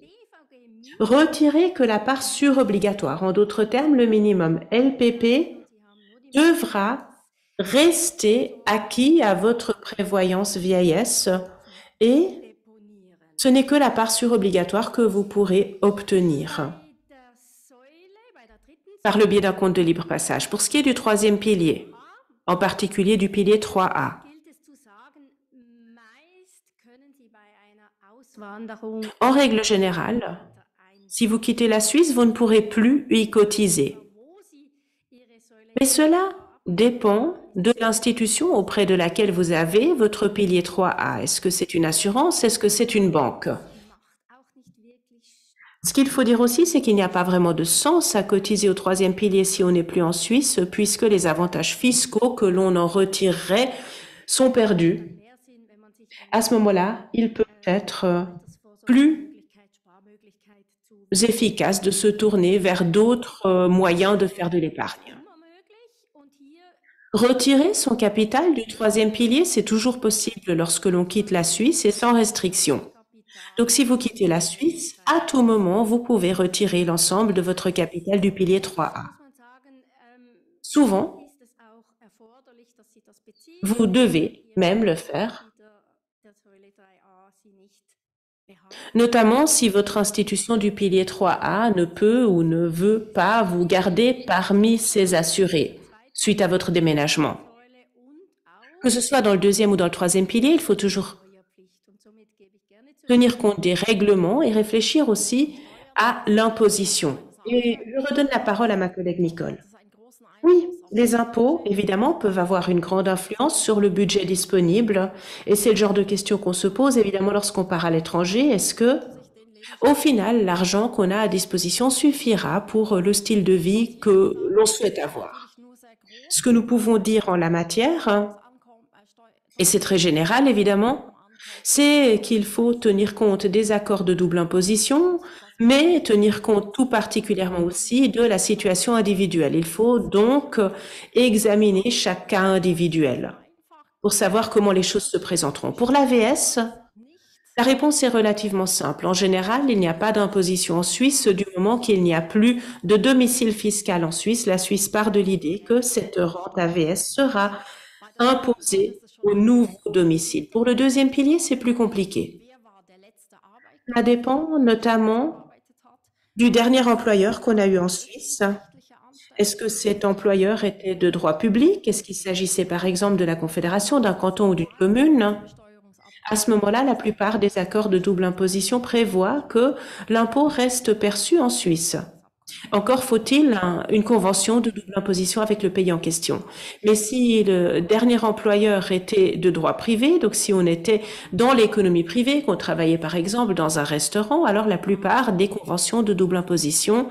retirer que la part surobligatoire. En d'autres termes, le minimum LPP devra rester acquis à votre prévoyance vieillesse et Ce n'est que la part surobligatoire que vous pourrez obtenir par le biais d'un compte de libre passage. Pour ce qui est du troisième pilier, en particulier du pilier 3A, en règle générale, si vous quittez la Suisse, vous ne pourrez plus y cotiser. Mais cela dépend de l'institution auprès de laquelle vous avez votre pilier 3A. Est-ce que c'est une assurance? Est-ce que c'est une banque? Ce qu'il faut dire aussi, c'est qu'il n'y a pas vraiment de sens à cotiser au troisième pilier si on n'est plus en Suisse, puisque les avantages fiscaux que l'on en retirerait sont perdus. À ce moment-là, il peut être plus efficace de se tourner vers d'autres moyens de faire de l'épargne. Retirer son capital du troisième pilier, c'est toujours possible lorsque l'on quitte la Suisse et sans restriction. Donc, si vous quittez la Suisse, à tout moment, vous pouvez retirer l'ensemble de votre capital du pilier 3A. Souvent, vous devez même le faire, notamment si votre institution du pilier 3A ne peut ou ne veut pas vous garder parmi ses assurés suite à votre déménagement. Que ce soit dans le deuxième ou dans le troisième pilier, il faut toujours tenir compte des règlements et réfléchir aussi à l'imposition. Et je redonne la parole à ma collègue Nicole. Oui, les impôts, évidemment, peuvent avoir une grande influence sur le budget disponible. Et c'est le genre de question qu'on se pose, évidemment, lorsqu'on part à l'étranger. Est-ce que, au final, l'argent qu'on a à disposition suffira pour le style de vie que l'on souhaite avoir? Ce que nous pouvons dire en la matière, et c'est très général, évidemment, c'est qu'il faut tenir compte des accords de double imposition, mais tenir compte tout particulièrement aussi de la situation individuelle. Il faut donc examiner chaque cas individuel pour savoir comment les choses se présenteront. Pour l'AVS, la réponse est relativement simple. En général, il n'y a pas d'imposition en Suisse du moment qu'il n'y a plus de domicile fiscal en Suisse. La Suisse part de l'idée que cette rente AVS sera imposée au nouveau domicile. Pour le deuxième pilier, c'est plus compliqué. Ça dépend notamment du dernier employeur qu'on a eu en Suisse. Est-ce que cet employeur était de droit public? Est-ce qu'il s'agissait par exemple de la Confédération, d'un canton ou d'une commune? À ce moment-là, la plupart des accords de double imposition prévoient que l'impôt reste perçu en Suisse. Encore faut-il une convention de double imposition avec le pays en question. Mais si le dernier employeur était de droit privé, donc si on était dans l'économie privée, qu'on travaillait par exemple dans un restaurant, alors la plupart des conventions de double imposition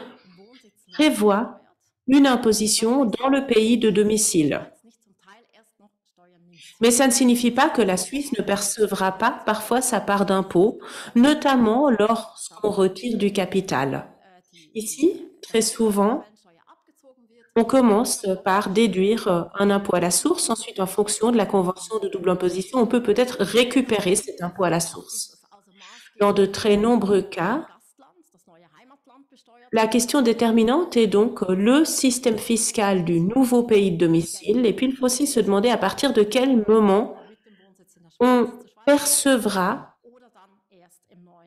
prévoient une imposition dans le pays de domicile. Mais ça ne signifie pas que la Suisse ne percevra pas parfois sa part d'impôt, notamment lorsqu'on retire du capital. Ici, très souvent, on commence par déduire un impôt à la source. Ensuite, en fonction de la convention de double imposition, on peut peut-être récupérer cet impôt à la source. Dans de très nombreux cas, la question déterminante est donc le système fiscal du nouveau pays de domicile. Et puis, il faut aussi se demander à partir de quel moment on percevra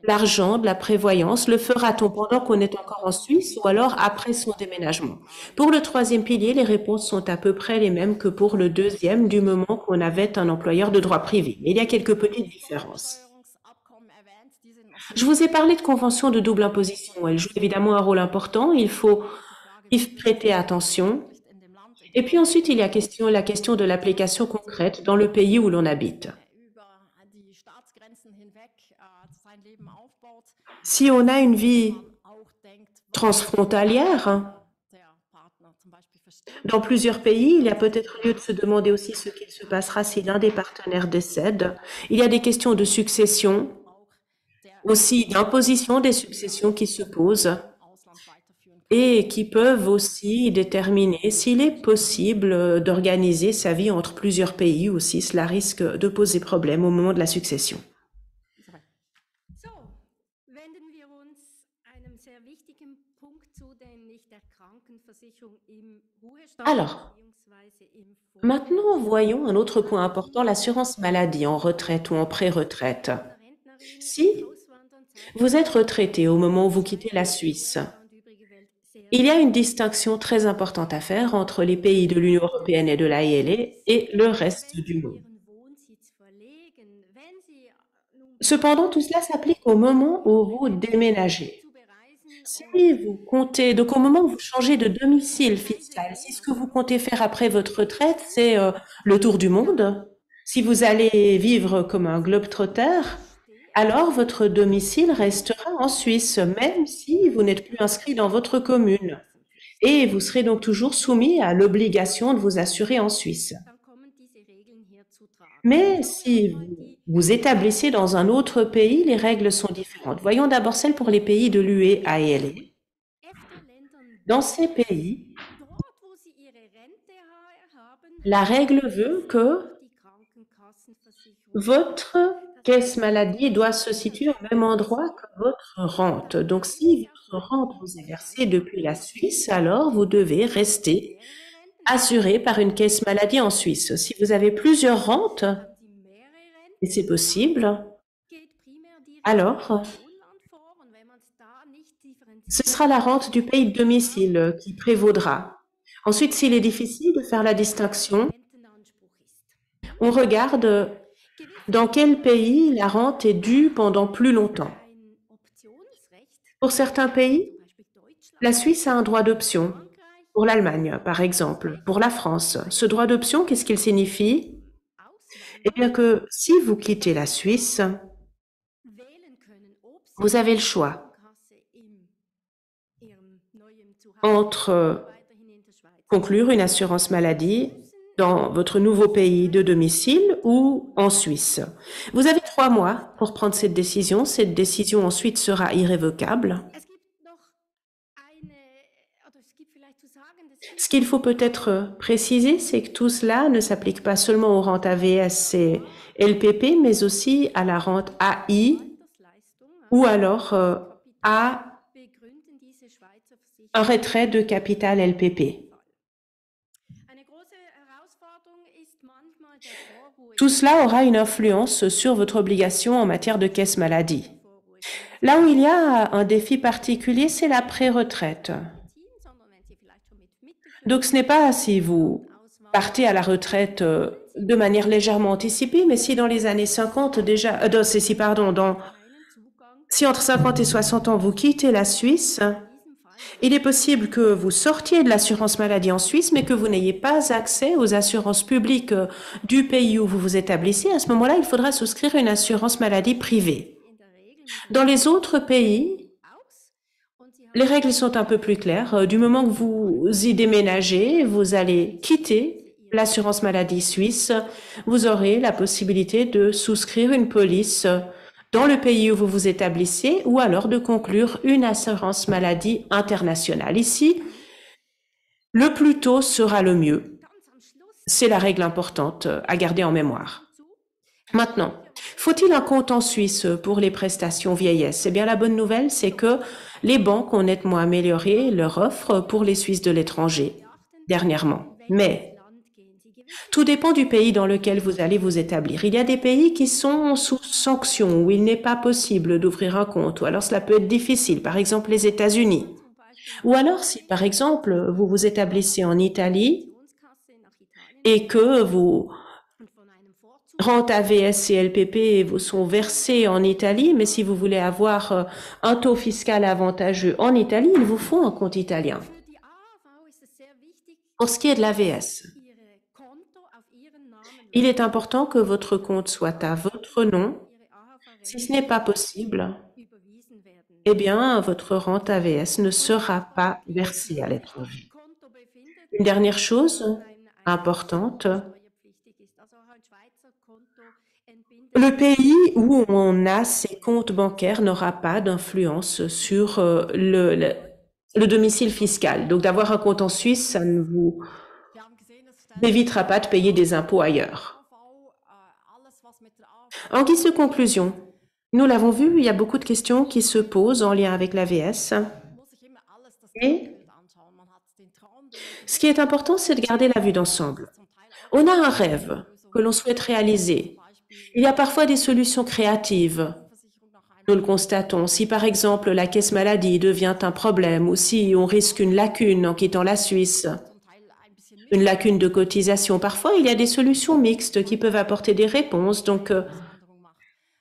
l'argent de la prévoyance. Le fera-t-on pendant qu'on est encore en Suisse ou alors après son déménagement? Pour le troisième pilier, les réponses sont à peu près les mêmes que pour le deuxième, du moment qu'on avait un employeur de droit privé. Mais il y a quelques petites différences. Je vous ai parlé de conventions de double imposition. Elles jouent évidemment un rôle important. Il faut y prêter attention. Et puis ensuite, il y a la question de l'application concrète dans le pays où l'on habite. Si on a une vie transfrontalière, dans plusieurs pays, il y a peut-être lieu de se demander aussi ce qu'il se passera si l'un des partenaires décède. Il y a des questions de succession, aussi d'imposition des successions qui se posent et qui peuvent aussi déterminer s'il est possible d'organiser sa vie entre plusieurs pays ou si cela risque de poser problème au moment de la succession. Alors, maintenant, voyons un autre point important, l'assurance maladie en retraite ou en pré-retraite. Si Vous êtes retraité au moment où vous quittez la Suisse. Il y a une distinction très importante à faire entre les pays de l'Union européenne et de l'AELE et le reste du monde. Cependant, tout cela s'applique au moment où vous déménagez. Si vous comptez, donc au moment où vous changez de domicile fiscal, si ce que vous comptez faire après votre retraite, c'est le tour du monde, si vous allez vivre comme un globe-trotter, alors votre domicile restera en Suisse, même si vous n'êtes plus inscrit dans votre commune. Et vous serez donc toujours soumis à l'obligation de vous assurer en Suisse. Mais si vous vous établissez dans un autre pays, les règles sont différentes. Voyons d'abord celles pour les pays de l'UE-AELE. Dans ces pays, la règle veut que votre caisse maladie doit se situer au même endroit que votre rente. Donc, si votre rente vous est versée depuis la Suisse, alors vous devez rester assuré par une caisse maladie en Suisse. Si vous avez plusieurs rentes, et c'est possible, alors ce sera la rente du pays de domicile qui prévaudra. Ensuite, s'il est difficile de faire la distinction, on regarde dans quel pays la rente est due pendant plus longtemps. Pour certains pays, la Suisse a un droit d'option. Pour l'Allemagne, par exemple, pour la France. Ce droit d'option, qu'est-ce qu'il signifie? Eh bien que si vous quittez la Suisse, vous avez le choix entre conclure une assurance maladie dans votre nouveau pays de domicile ou en Suisse. Vous avez 3 mois pour prendre cette décision. Cette décision ensuite sera irrévocable. Ce qu'il faut peut-être préciser, c'est que tout cela ne s'applique pas seulement aux rentes AVS et LPP, mais aussi à la rente AI ou alors à un retrait de capital LPP. Tout cela aura une influence sur votre obligation en matière de caisse maladie. Là où il y a un défi particulier, c'est la pré-retraite. Donc ce n'est pas si vous partez à la retraite de manière légèrement anticipée, mais si dans les années 50 déjà, si entre 50 et 60 ans vous quittez la Suisse, il est possible que vous sortiez de l'assurance maladie en Suisse, mais que vous n'ayez pas accès aux assurances publiques du pays où vous vous établissez. À ce moment-là, il faudra souscrire une assurance maladie privée. Dans les autres pays, les règles sont un peu plus claires. Du moment que vous y déménagez, vous allez quitter l'assurance maladie suisse, vous aurez la possibilité de souscrire une police dans le pays où vous vous établissez ou alors de conclure une assurance maladie internationale. Ici, le plus tôt sera le mieux. C'est la règle importante à garder en mémoire. Maintenant, faut-il un compte en Suisse pour les prestations vieillesse? Eh bien, la bonne nouvelle, c'est que les banques ont nettement amélioré leur offre pour les Suisses de l'étranger dernièrement. Mais tout dépend du pays dans lequel vous allez vous établir. Il y a des pays qui sont sous sanction, où il n'est pas possible d'ouvrir un compte, ou alors cela peut être difficile, par exemple les États-Unis. Ou alors si, par exemple, vous vous établissez en Italie et que vos rentes AVS et LPP vous sont versées en Italie, mais si vous voulez avoir un taux fiscal avantageux en Italie, il vous faut un compte italien. Pour ce qui est de l'AVS, il est important que votre compte soit à votre nom. Si ce n'est pas possible, eh bien, votre rente AVS ne sera pas versée à l'étranger. Une dernière chose importante, le pays où on a ses comptes bancaires n'aura pas d'influence sur le domicile fiscal. Donc, d'avoir un compte en Suisse, ça ne vous n'évitera pas de payer des impôts ailleurs. En guise de conclusion, nous l'avons vu, il y a beaucoup de questions qui se posent en lien avec l'AVS. Et ce qui est important, c'est de garder la vue d'ensemble. On a un rêve que l'on souhaite réaliser. Il y a parfois des solutions créatives nous le constatons. Si par exemple la caisse maladie devient un problème ou si on risque une lacune en quittant la Suisse, une lacune de cotisation, parfois il y a des solutions mixtes qui peuvent apporter des réponses. Donc,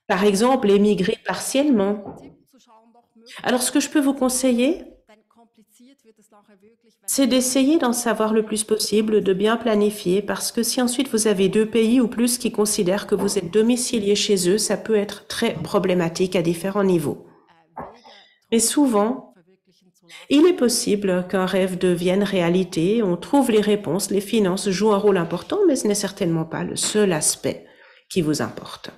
par exemple, émigrer partiellement. Alors, ce que je peux vous conseiller, c'est d'essayer d'en savoir le plus possible, de bien planifier, parce que si ensuite vous avez 2 pays ou plus qui considèrent que vous êtes domicilié chez eux, ça peut être très problématique à différents niveaux. Mais souvent, il est possible qu'un rêve devienne réalité, on trouve les réponses, les finances jouent un rôle important, mais ce n'est certainement pas le seul aspect qui vous importe.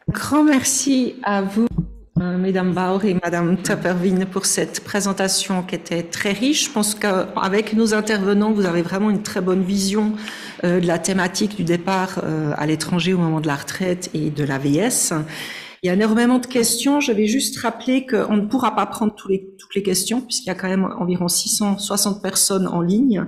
Grand merci à vous, Mesdames Bauer et Madame Töpperwien, pour cette présentation qui était très riche. Je pense qu'avec nos intervenants, vous avez vraiment une très bonne vision de la thématique du départ à l'étranger au moment de la retraite et de l'AVS. Il y a énormément de questions. Je vais juste rappeler qu'on ne pourra pas prendre toutes les questions puisqu'il y a quand même environ 660 personnes en ligne.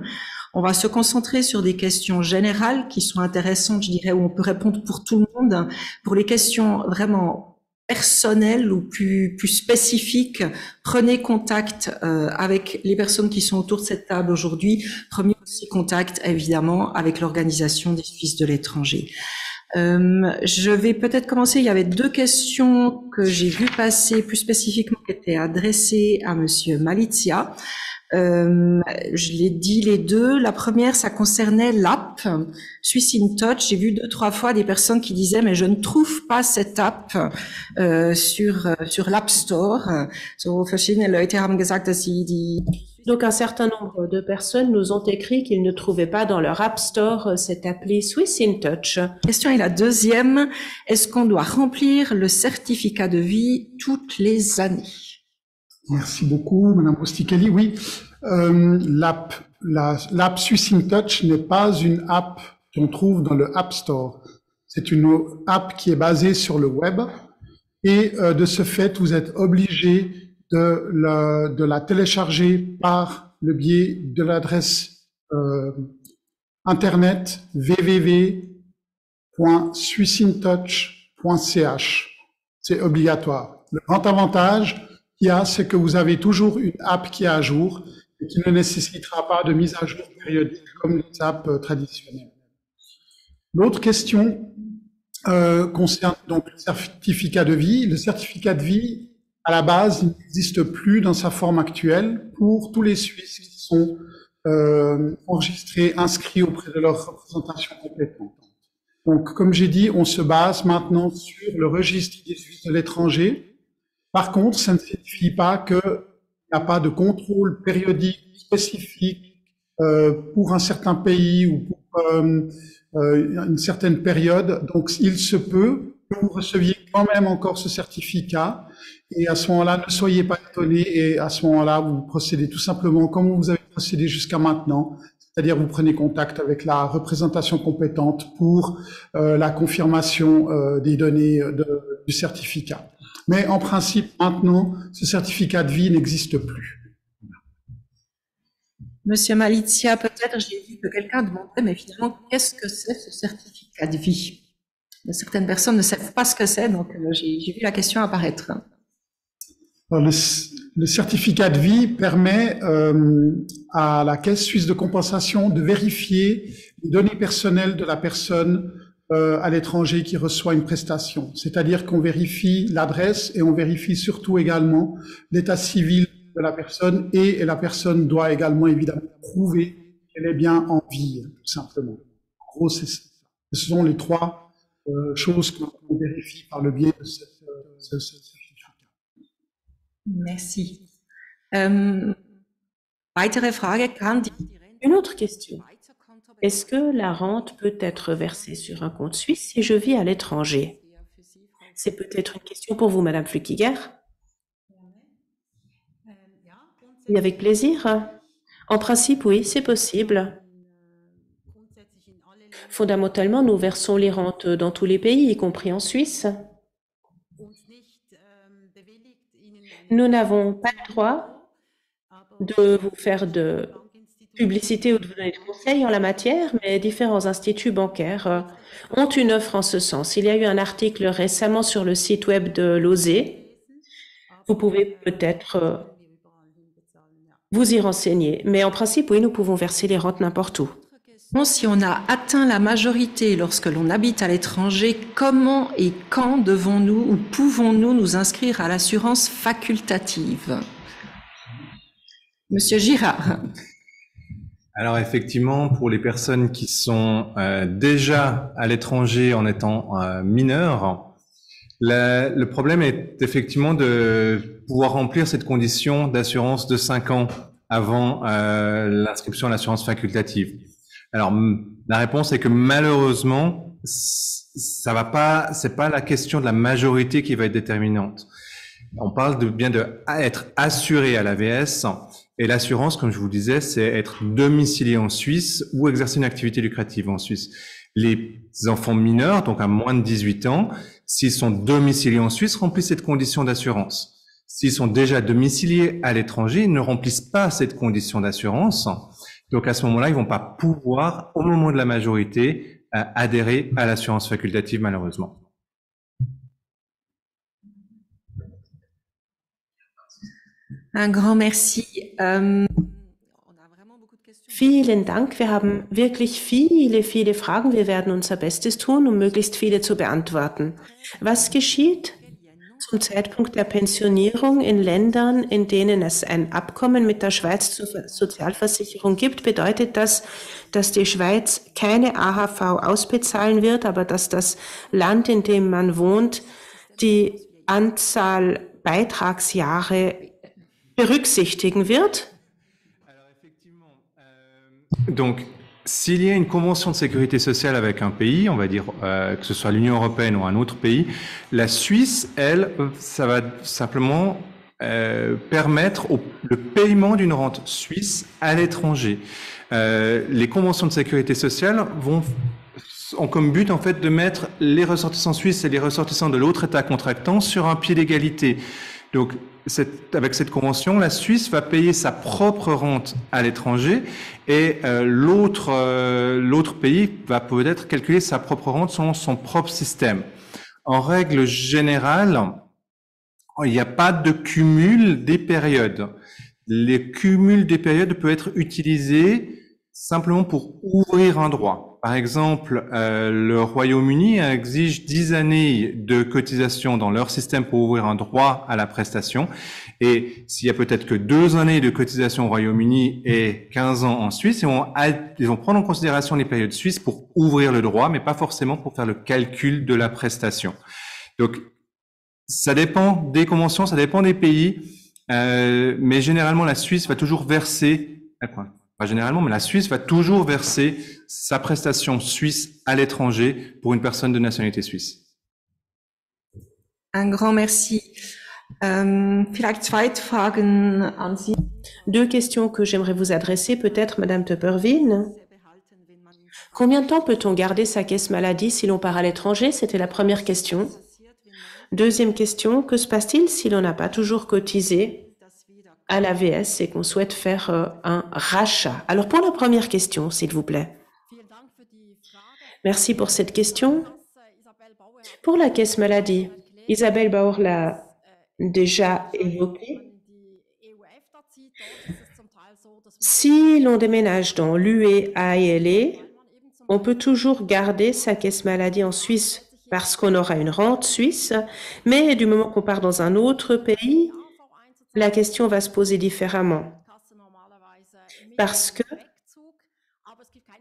On va se concentrer sur des questions générales qui sont intéressantes, je dirais, où on peut répondre pour tout le monde. Pour les questions vraiment personnelles ou plus spécifiques, prenez contact avec les personnes qui sont autour de cette table aujourd'hui. Prenez aussi contact, évidemment, avec l'Organisation des Suisses de l'étranger. Je vais peut-être commencer. Il y avait 2 questions que j'ai vues passer plus spécifiquement qui étaient adressées à Monsieur Malizia. Je l'ai dit les 2. La première, ça concernait l'app Swiss in Touch. J'ai vu 2-3 fois des personnes qui disaient mais je ne trouve pas cette app sur l'App Store. So, verschiedene Leute haben gesagt, dass sie die Donc, un certain nombre de personnes nous ont écrit qu'ils ne trouvaient pas dans leur App Store cette appli Swiss in Touch. Question est la deuxième. Est-ce qu'on doit remplir le certificat de vie toutes les années? Merci beaucoup, Madame Rustichelli. Oui, l'app Swiss in Touch n'est pas une app qu'on trouve dans le App Store. C'est une app qui est basée sur le web et de ce fait, vous êtes obligé de la télécharger par le biais de l'adresse internet www.swissintouch.ch. C'est obligatoire. Le grand avantage qu'il y a, c'est que vous avez toujours une app qui est à jour et qui ne nécessitera pas de mise à jour périodique comme les apps traditionnelles. L'autre question concerne donc le certificat de vie. Le certificat de vie, à la base, il n'existe plus dans sa forme actuelle pour tous les Suisses qui sont enregistrés, inscrits auprès de leur représentation compétente. Donc, comme j'ai dit, on se base maintenant sur le registre des Suisses de l'étranger. Par contre, ça ne signifie pas qu'il n'y a pas de contrôle périodique spécifique pour un certain pays ou pour une certaine période. Donc, il se peut que vous receviez quand même encore ce certificat. Et à ce moment-là, ne soyez pas étonnés. Et à ce moment-là, vous procédez tout simplement comme vous avez procédé jusqu'à maintenant. C'est-à-dire, vous prenez contact avec la représentation compétente pour la confirmation des données du certificat. Mais en principe, maintenant, ce certificat de vie n'existe plus. Monsieur Malizia, peut-être j'ai vu que quelqu'un demandait, mais finalement, qu'est-ce que c'est ce certificat de vie? Certaines personnes ne savent pas ce que c'est, donc j'ai vu la question apparaître. Alors, le certificat de vie permet à la Caisse suisse de compensation de vérifier les données personnelles de la personne à l'étranger qui reçoit une prestation. C'est-à-dire qu'on vérifie l'adresse et on vérifie surtout également l'état civil de la personne et la personne doit également évidemment prouver qu'elle est bien en vie, tout simplement. En gros, c'est ça. Ce sont les 3 choses qu'on vérifie par le biais de ce certificat. Merci. Weitere Frage, Une autre question. Est-ce que la rente peut être versée sur un compte suisse si je vis à l'étranger? C'est peut-être une question pour vous, Madame Flückiger. Oui, avec plaisir. En principe, oui, c'est possible. Fondamentalement, nous versons les rentes dans tous les pays, y compris en Suisse. Nous n'avons pas le droit de vous faire publicité ou de vous donner des conseils en la matière, mais différents instituts bancaires ont une offre en ce sens. Il y a eu un article récemment sur le site web de l'OSE. Vous pouvez peut-être vous y renseigner. Mais en principe, oui, nous pouvons verser les rentes n'importe où. Si on a atteint la majorité lorsque l'on habite à l'étranger, comment et quand devons-nous ou pouvons-nous nous inscrire à l'assurance facultative? Monsieur Girard. Alors effectivement, pour les personnes qui sont déjà à l'étranger en étant mineurs, le problème est effectivement de pouvoir remplir cette condition d'assurance de 5 ans avant l'inscription à l'assurance facultative. Alors, la réponse est que malheureusement, ça va pas, c'est pas la question de la majorité qui va être déterminante. On parle de bien de être assuré à l'AVS, et l'assurance, comme je vous disais, c'est être domicilié en Suisse ou exercer une activité lucrative en Suisse. Les enfants mineurs, donc à moins de 18 ans, s'ils sont domiciliés en Suisse, remplissent cette condition d'assurance. S'ils sont déjà domiciliés à l'étranger, ils ne remplissent pas cette condition d'assurance. Donc à ce moment-là, ils vont pas pouvoir, au moment de la majorité, adhérer à l'assurance facultative, malheureusement. Un grand merci. Vielen Dank. Wir haben wirklich viele Fragen. Wir werden unser Bestes tun, um möglichst viele zu beantworten. Was geschieht zum Zeitpunkt der Pensionierung in Ländern, in denen es ein Abkommen mit der Schweiz zur Sozialversicherung gibt? Bedeutet das, dass die Schweiz keine AHV ausbezahlen wird, aber dass das Land, in dem man wohnt, die Anzahl Beitragsjahre berücksichtigen wird? Donc, s'il y a une convention de sécurité sociale avec un pays, on va dire que ce soit l'Union européenne ou un autre pays, la Suisse, elle, ça va simplement permettre le paiement d'une rente suisse à l'étranger. Les conventions de sécurité sociale ont comme but en fait de mettre les ressortissants suisses et les ressortissants de l'autre État contractant sur un pied d'égalité. Donc, avec cette convention, la Suisse va payer sa propre rente à l'étranger et l'autre pays va peut-être calculer sa propre rente selon son propre système. En règle générale, il n'y a pas de cumul des périodes. Les cumuls des périodes peuvent être utilisés simplement pour ouvrir un droit. Par exemple, le Royaume-Uni exige 10 années de cotisation dans leur système pour ouvrir un droit à la prestation. Et s'il y a peut-être que 2 années de cotisation au Royaume-Uni et 15 ans en Suisse, ils vont prendre en considération les périodes suisses pour ouvrir le droit, mais pas forcément pour faire le calcul de la prestation. Donc, ça dépend des conventions, ça dépend des pays, mais généralement, la Suisse va toujours verser... Pas généralement, mais la Suisse va toujours verser sa prestation suisse à l'étranger pour une personne de nationalité suisse. Un grand merci. Vielleicht zwei Fragen an Sie. 2 questions que j'aimerais vous adresser, peut-être, Madame Töpperwien. Combien de temps peut-on garder sa caisse maladie si l'on part à l'étranger? C'était la première question. Deuxième question, que se passe-t-il si l'on n'a pas toujours cotisé à l'AVS et qu'on souhaite faire un rachat? Alors pour la première question, s'il vous plaît. Merci pour cette question. Pour la caisse maladie, Isabelle Bauer l'a déjà évoqué. Si l'on déménage dans l'UE-AELE, on peut toujours garder sa caisse maladie en Suisse parce qu'on aura une rente suisse, mais du moment qu'on part dans un autre pays, la question va se poser différemment. Parce que,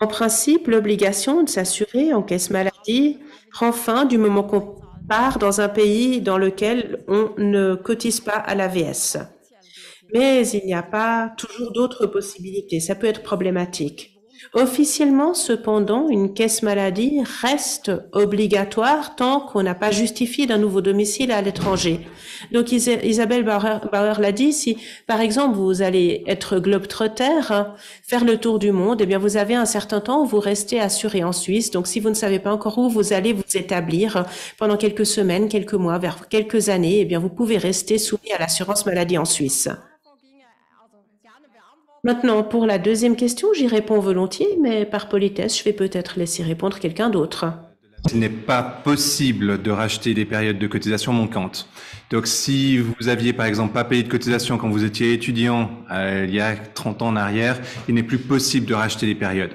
en principe, l'obligation de s'assurer en caisse maladie prend fin du moment qu'on part dans un pays dans lequel on ne cotise pas à l'AVS. Mais il n'y a pas toujours d'autres possibilités. Ça peut être problématique. Officiellement, cependant, une caisse maladie reste obligatoire tant qu'on n'a pas justifié d'un nouveau domicile à l'étranger. Donc, Isabelle Bauer l'a dit, si, par exemple, vous allez être globetrotter, faire le tour du monde, eh bien, vous avez un certain temps où vous restez assuré en Suisse. Donc, si vous ne savez pas encore où vous allez vous établir pendant quelques semaines, quelques mois, vers quelques années, eh bien, vous pouvez rester soumis à l'assurance maladie en Suisse. Maintenant, pour la deuxième question, j'y réponds volontiers, mais par politesse, je vais peut-être laisser répondre quelqu'un d'autre. Il n'est pas possible de racheter des périodes de cotisation manquantes. Donc, si vous aviez, par exemple, pas payé de cotisation quand vous étiez étudiant il y a 30 ans en arrière, il n'est plus possible de racheter des périodes.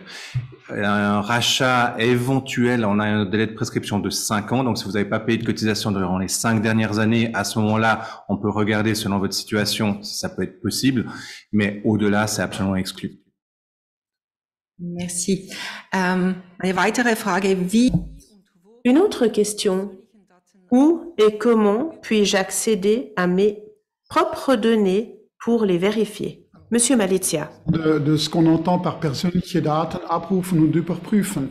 Un rachat éventuel, on a un délai de prescription de 5 ans. Donc, si vous n'avez pas payé de cotisation durant les 5 dernières années, à ce moment-là, on peut regarder selon votre situation si ça peut être possible. Mais au-delà, c'est absolument exclu. Merci. Eine weitere Frage, wie Une autre question. Où et comment puis-je accéder à mes propres données pour les vérifier? Monsieur Malizia. De ce qu'on entend par persönliche Daten abrufen und überprüfen.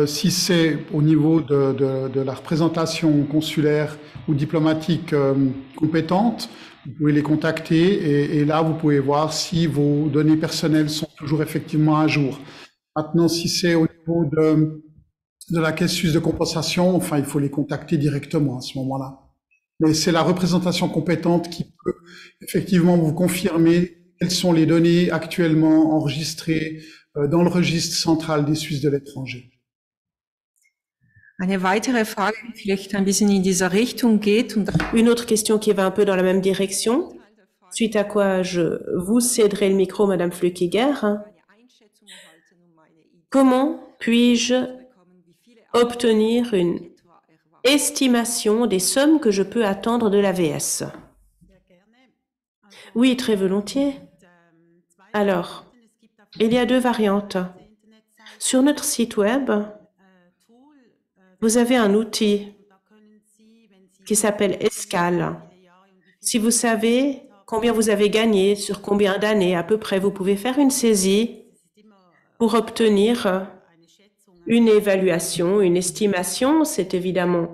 Si c'est au niveau de la représentation consulaire ou diplomatique compétente, vous pouvez les contacter et là, vous pouvez voir si vos données personnelles sont toujours effectivement à jour. Maintenant, si c'est au niveau de la caisse suisse de compensation, enfin, il faut les contacter directement à ce moment-là. Mais c'est la représentation compétente qui peut effectivement vous confirmer quelles sont les données actuellement enregistrées dans le registre central des Suisses de l'étranger. Eine weitere Frage, die vielleicht ein bisschen in diese Richtung geht. Une autre question qui va un peu dans la même direction, suite à quoi je vous céderai le micro, Madame Flückiger. Comment puis-je obtenir une estimation des sommes que je peux attendre de l'AVS? Oui, très volontiers. Alors, il y a deux variantes. Sur notre site web, vous avez un outil qui s'appelle Escale. Si vous savez combien vous avez gagné, sur combien d'années à peu près, vous pouvez faire une saisie pour obtenir une évaluation, une estimation. C'est évidemment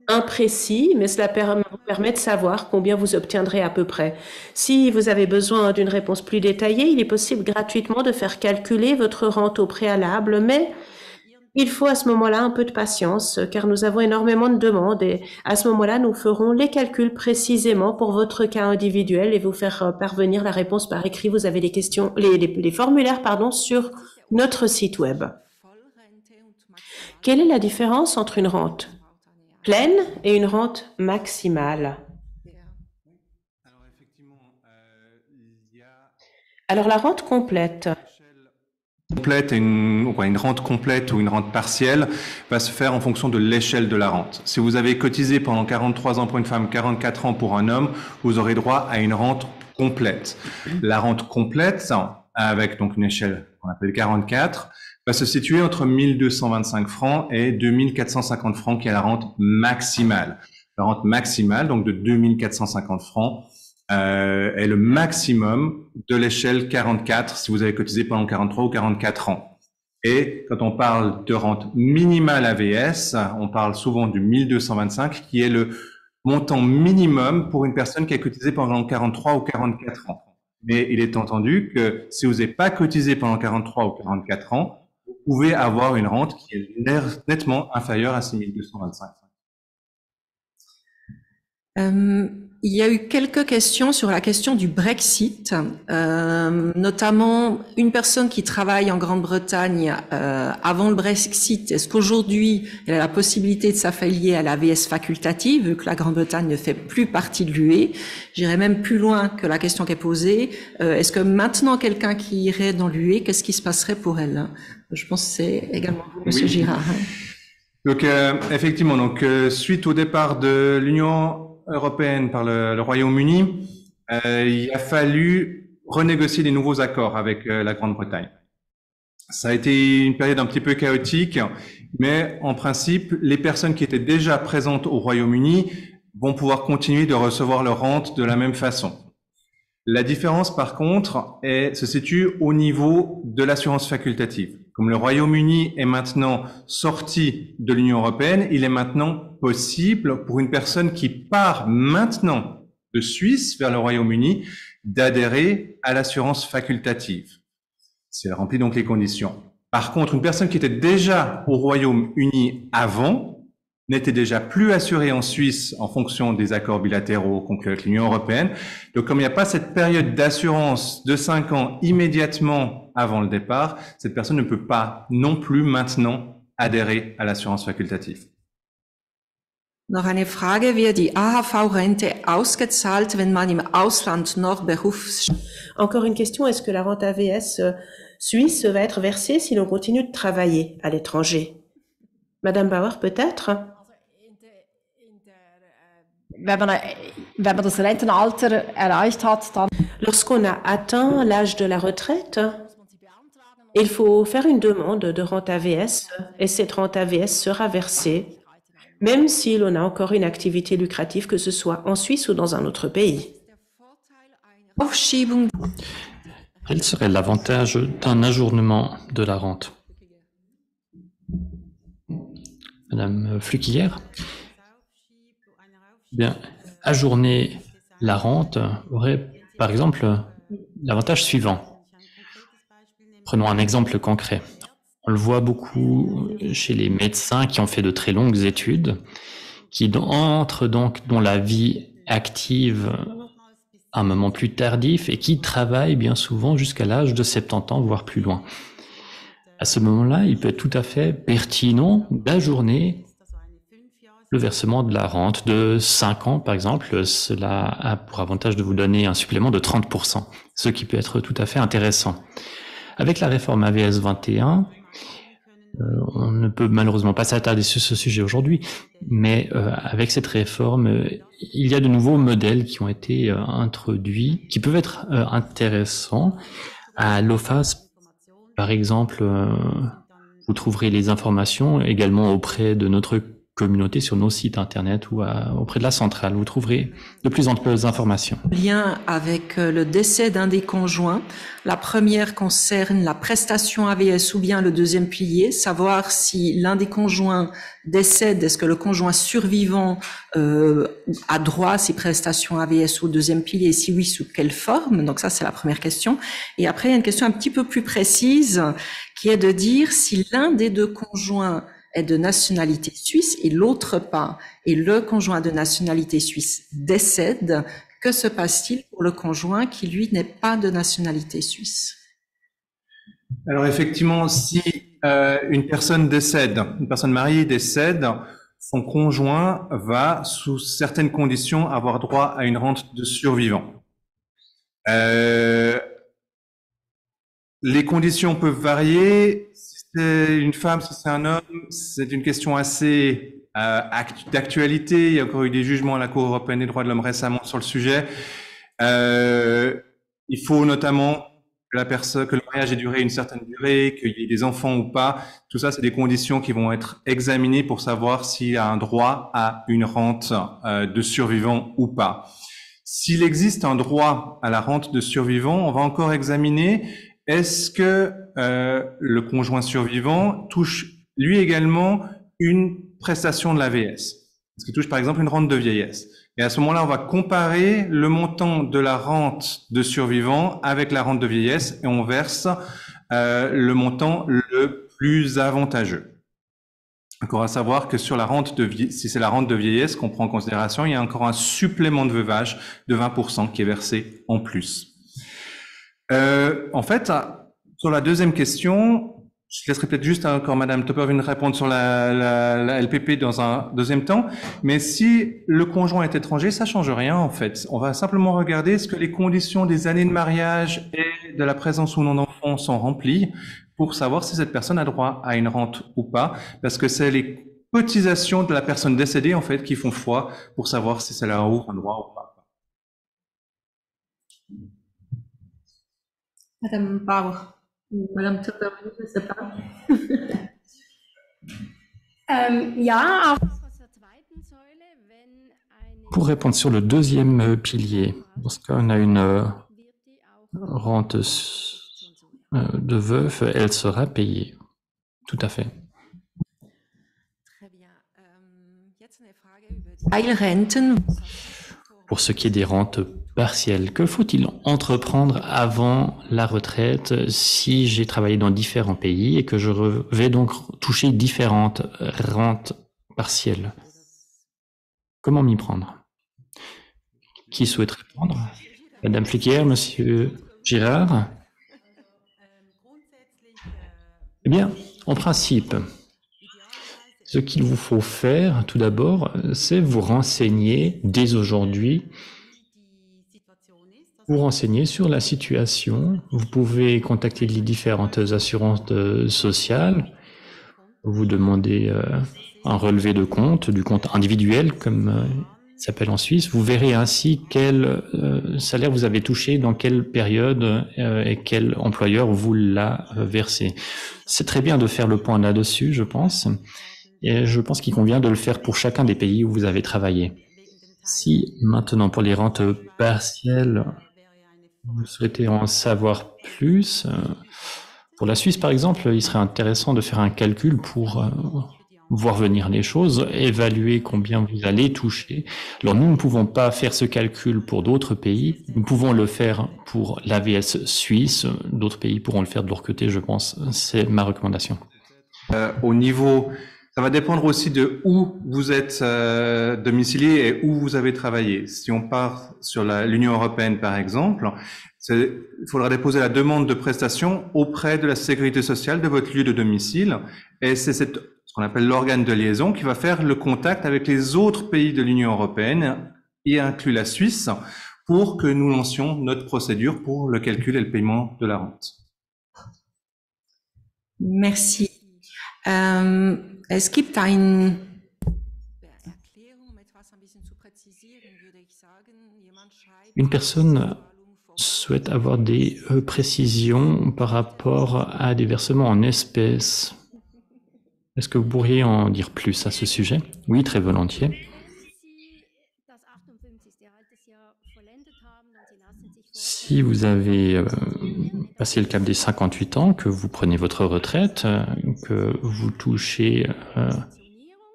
imprécis, mais cela vous permet de savoir combien vous obtiendrez à peu près. Si vous avez besoin d'une réponse plus détaillée, il est possible gratuitement de faire calculer votre rente au préalable, mais il faut à ce moment-là un peu de patience, car nous avons énormément de demandes et à ce moment-là, nous ferons les calculs précisément pour votre cas individuel et vous faire parvenir la réponse par écrit. Vous avez les questions, les formulaires, pardon, sur notre site web. Quelle est la différence entre une rente pleine et une rente maximale? Alors la rente complète. Une rente complète ou une rente partielle va se faire en fonction de l'échelle de la rente. Si vous avez cotisé pendant 43 ans pour une femme, 44 ans pour un homme, vous aurez droit à une rente complète. La rente complète, avec donc une échelle qu'on appelle 44, va se situer entre 1225 francs et 2450 francs, qui est la rente maximale. La rente maximale, donc de 2450 francs, est le maximum de l'échelle 44 si vous avez cotisé pendant 43 ou 44 ans. Et quand on parle de rente minimale AVS, on parle souvent du 1225, qui est le montant minimum pour une personne qui a cotisé pendant 43 ou 44 ans. Mais il est entendu que si vous n'avez pas cotisé pendant 43 ou 44 ans, vous pouvez avoir une rente qui est nettement inférieure à 6225. Il y a eu quelques questions sur la question du Brexit, notamment une personne qui travaille en Grande-Bretagne avant le Brexit. Est-ce qu'aujourd'hui, elle a la possibilité de s'affilier à l'AVS facultative, vu que la Grande-Bretagne ne fait plus partie de l'UE? J'irai même plus loin que la question qui est posée. Est-ce que maintenant, quelqu'un qui irait dans l'UE, qu'est-ce qui se passerait pour elle? Je pense que c'est également vous, Monsieur Girard. Donc, effectivement, donc, suite au départ de l'Union européenne par le Royaume-Uni, il a fallu renégocier des nouveaux accords avec la Grande-Bretagne. Ça a été une période un petit peu chaotique, mais en principe, les personnes qui étaient déjà présentes au Royaume-Uni vont pouvoir continuer de recevoir leur rente de la même façon. La différence, par contre, se situe au niveau de l'assurance facultative. Comme le Royaume-Uni est maintenant sorti de l'Union européenne, il est maintenant possible pour une personne qui part maintenant de Suisse vers le Royaume-Uni d'adhérer à l'assurance facultative. Si elle remplit donc les conditions. Par contre, une personne qui était déjà au Royaume-Uni avant n'était déjà plus assuré en Suisse en fonction des accords bilatéraux conclus avec l'Union européenne. Donc, comme il n'y a pas cette période d'assurance de 5 ans immédiatement avant le départ, cette personne ne peut pas non plus maintenant adhérer à l'assurance facultative. Noch eine Frage, wird die AHV-Rente ausgezahlt, wenn man im Ausland noch Encore une question, est-ce que la rente AVS suisse va être versée si l'on continue de travailler à l'étranger? Madame Bauer, peut-être? Wenn man das Rentenalter erreicht hat, dann Lorsqu'on a atteint l'âge de la retraite, il faut faire une demande de rente AVS et cette rente AVS sera versée, même si l'on a encore une activité lucrative, que ce soit en Suisse ou dans un autre pays. Aufschiebung Quel serait l'avantage d'un ajournement de la rente? Madame Fluquillère? Bien, ajourner la rente aurait, par exemple, l'avantage suivant. Prenons un exemple concret. On le voit beaucoup chez les médecins qui ont fait de très longues études, qui entrent donc dans la vie active à un moment plus tardif et qui travaillent bien souvent jusqu'à l'âge de 70 ans, voire plus loin. À ce moment-là, il peut être tout à fait pertinent d'ajourner le versement de la rente de 5 ans, par exemple. Cela a pour avantage de vous donner un supplément de 30%, ce qui peut être tout à fait intéressant. Avec la réforme AVS 21, on ne peut malheureusement pas s'attarder sur ce sujet aujourd'hui, mais avec cette réforme, il y a de nouveaux modèles qui ont été introduits, qui peuvent être intéressants. À l'OFAS, par exemple, vous trouverez les informations également auprès de notre communauté sur nos sites internet ou auprès de la centrale. Vous trouverez de plus en plus d'informations. Lien avec le décès d'un des conjoints. La première concerne la prestation AVS ou bien le deuxième pilier, savoir si l'un des conjoints décède, est-ce que le conjoint survivant a droit à ces prestations AVS ou deuxième pilier, et si oui, sous quelle forme? Donc ça, c'est la première question. Et après, il y a une question un petit peu plus précise qui est de dire si l'un des deux conjoints est de nationalité suisse et l'autre pas, et le conjoint de nationalité suisse décède, que se passe-t-il pour le conjoint qui, lui, n'est pas de nationalité suisse? Alors effectivement, si une personne décède, une personne mariée décède, son conjoint va, sous certaines conditions, avoir droit à une rente de survivant. Les conditions peuvent varier. Si c'est une femme, si c'est un homme, c'est une question assez d'actualité. Il y a encore eu des jugements à la Cour européenne des droits de l'homme récemment sur le sujet. Il faut notamment que le mariage ait duré une certaine durée, qu'il y ait des enfants ou pas. Tout ça, c'est des conditions qui vont être examinées pour savoir s'il y a un droit à une rente de survivant ou pas. S'il existe un droit à la rente de survivant, on va encore examiner est-ce que le conjoint survivant touche lui également une prestation de l'AVS? Est-ce qu'il touche par exemple une rente de vieillesse? Et à ce moment-là, on va comparer le montant de la rente de survivant avec la rente de vieillesse et on verse le montant le plus avantageux. Encore à savoir que sur la rente si c'est la rente de vieillesse qu'on prend en considération, il y a encore un supplément de veuvage de 20% qui est versé en plus. En fait, sur la deuxième question, je laisserai peut-être juste encore Madame Toppervin répondre sur la LPP dans un deuxième temps. Mais si le conjoint est étranger, ça change rien en fait. On va simplement regarder est-ce que les conditions des années de mariage et de la présence ou non d'enfants sont remplies pour savoir si cette personne a droit à une rente ou pas, parce que c'est les cotisations de la personne décédée en fait qui font foi pour savoir si c'est là un droit ou pas. Madame Bauer. Madame Toppervin, je ne sais pas. Pour répondre sur le deuxième pilier, lorsqu'on a une rente de veuf, elle sera payée. Tout à fait. Pour ce qui est des rentes partielles, que faut-il entreprendre avant la retraite si j'ai travaillé dans différents pays et que je vais donc toucher différentes rentes partielles? Comment m'y prendre? Qui souhaite répondre? Madame Fliquière, Monsieur Girard? Eh bien, en principe, ce qu'il vous faut faire, tout d'abord, c'est vous renseigner dès aujourd'hui, vous renseigner sur la situation. Vous pouvez contacter les différentes assurances sociales, vous demander un relevé de compte, du compte individuel, comme il s'appelle en Suisse. Vous verrez ainsi quel salaire vous avez touché, dans quelle période et quel employeur vous l'a versé. C'est très bien de faire le point là-dessus, je pense. Et je pense qu'il convient de le faire pour chacun des pays où vous avez travaillé. Si maintenant pour les rentes partielles, vous souhaitez en savoir plus, pour la Suisse par exemple, il serait intéressant de faire un calcul pour voir venir les choses, évaluer combien vous allez toucher. Alors nous ne pouvons pas faire ce calcul pour d'autres pays, nous pouvons le faire pour l'AVS suisse, d'autres pays pourront le faire de leur côté, je pense. C'est ma recommandation. Au niveau... Ça va dépendre aussi de où vous êtes domicilié et où vous avez travaillé. Si on part sur l'Union européenne, par exemple, il faudra déposer la demande de prestation auprès de la sécurité sociale de votre lieu de domicile. Et c'est ce qu'on appelle l'organe de liaison qui va faire le contact avec les autres pays de l'Union européenne, y inclus la Suisse, pour que nous lancions notre procédure pour le calcul et le paiement de la rente. Merci. Es gibt ein Une personne souhaite avoir des précisions par rapport à des versements en espèces. Est-ce que vous pourriez en dire plus à ce sujet? Oui, très volontiers. Si vous avez passé le cap des 58 ans, que vous prenez votre retraite, que vous touchez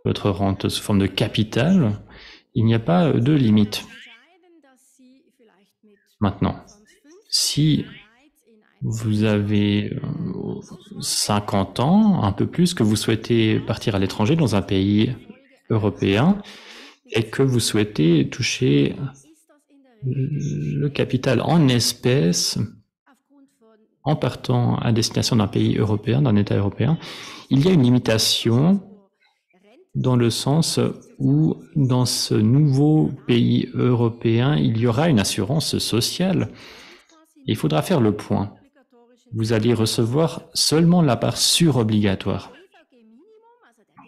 votre rente sous forme de capital, il n'y a pas de limite. Maintenant, si vous avez 50 ans, un peu plus, que vous souhaitez partir à l'étranger dans un pays européen et que vous souhaitez toucher le capital en espèces en partant à destination d'un pays européen, d'un État européen, il y a une limitation dans le sens où dans ce nouveau pays européen, il y aura une assurance sociale. Il faudra faire le point. Vous allez recevoir seulement la part surobligatoire.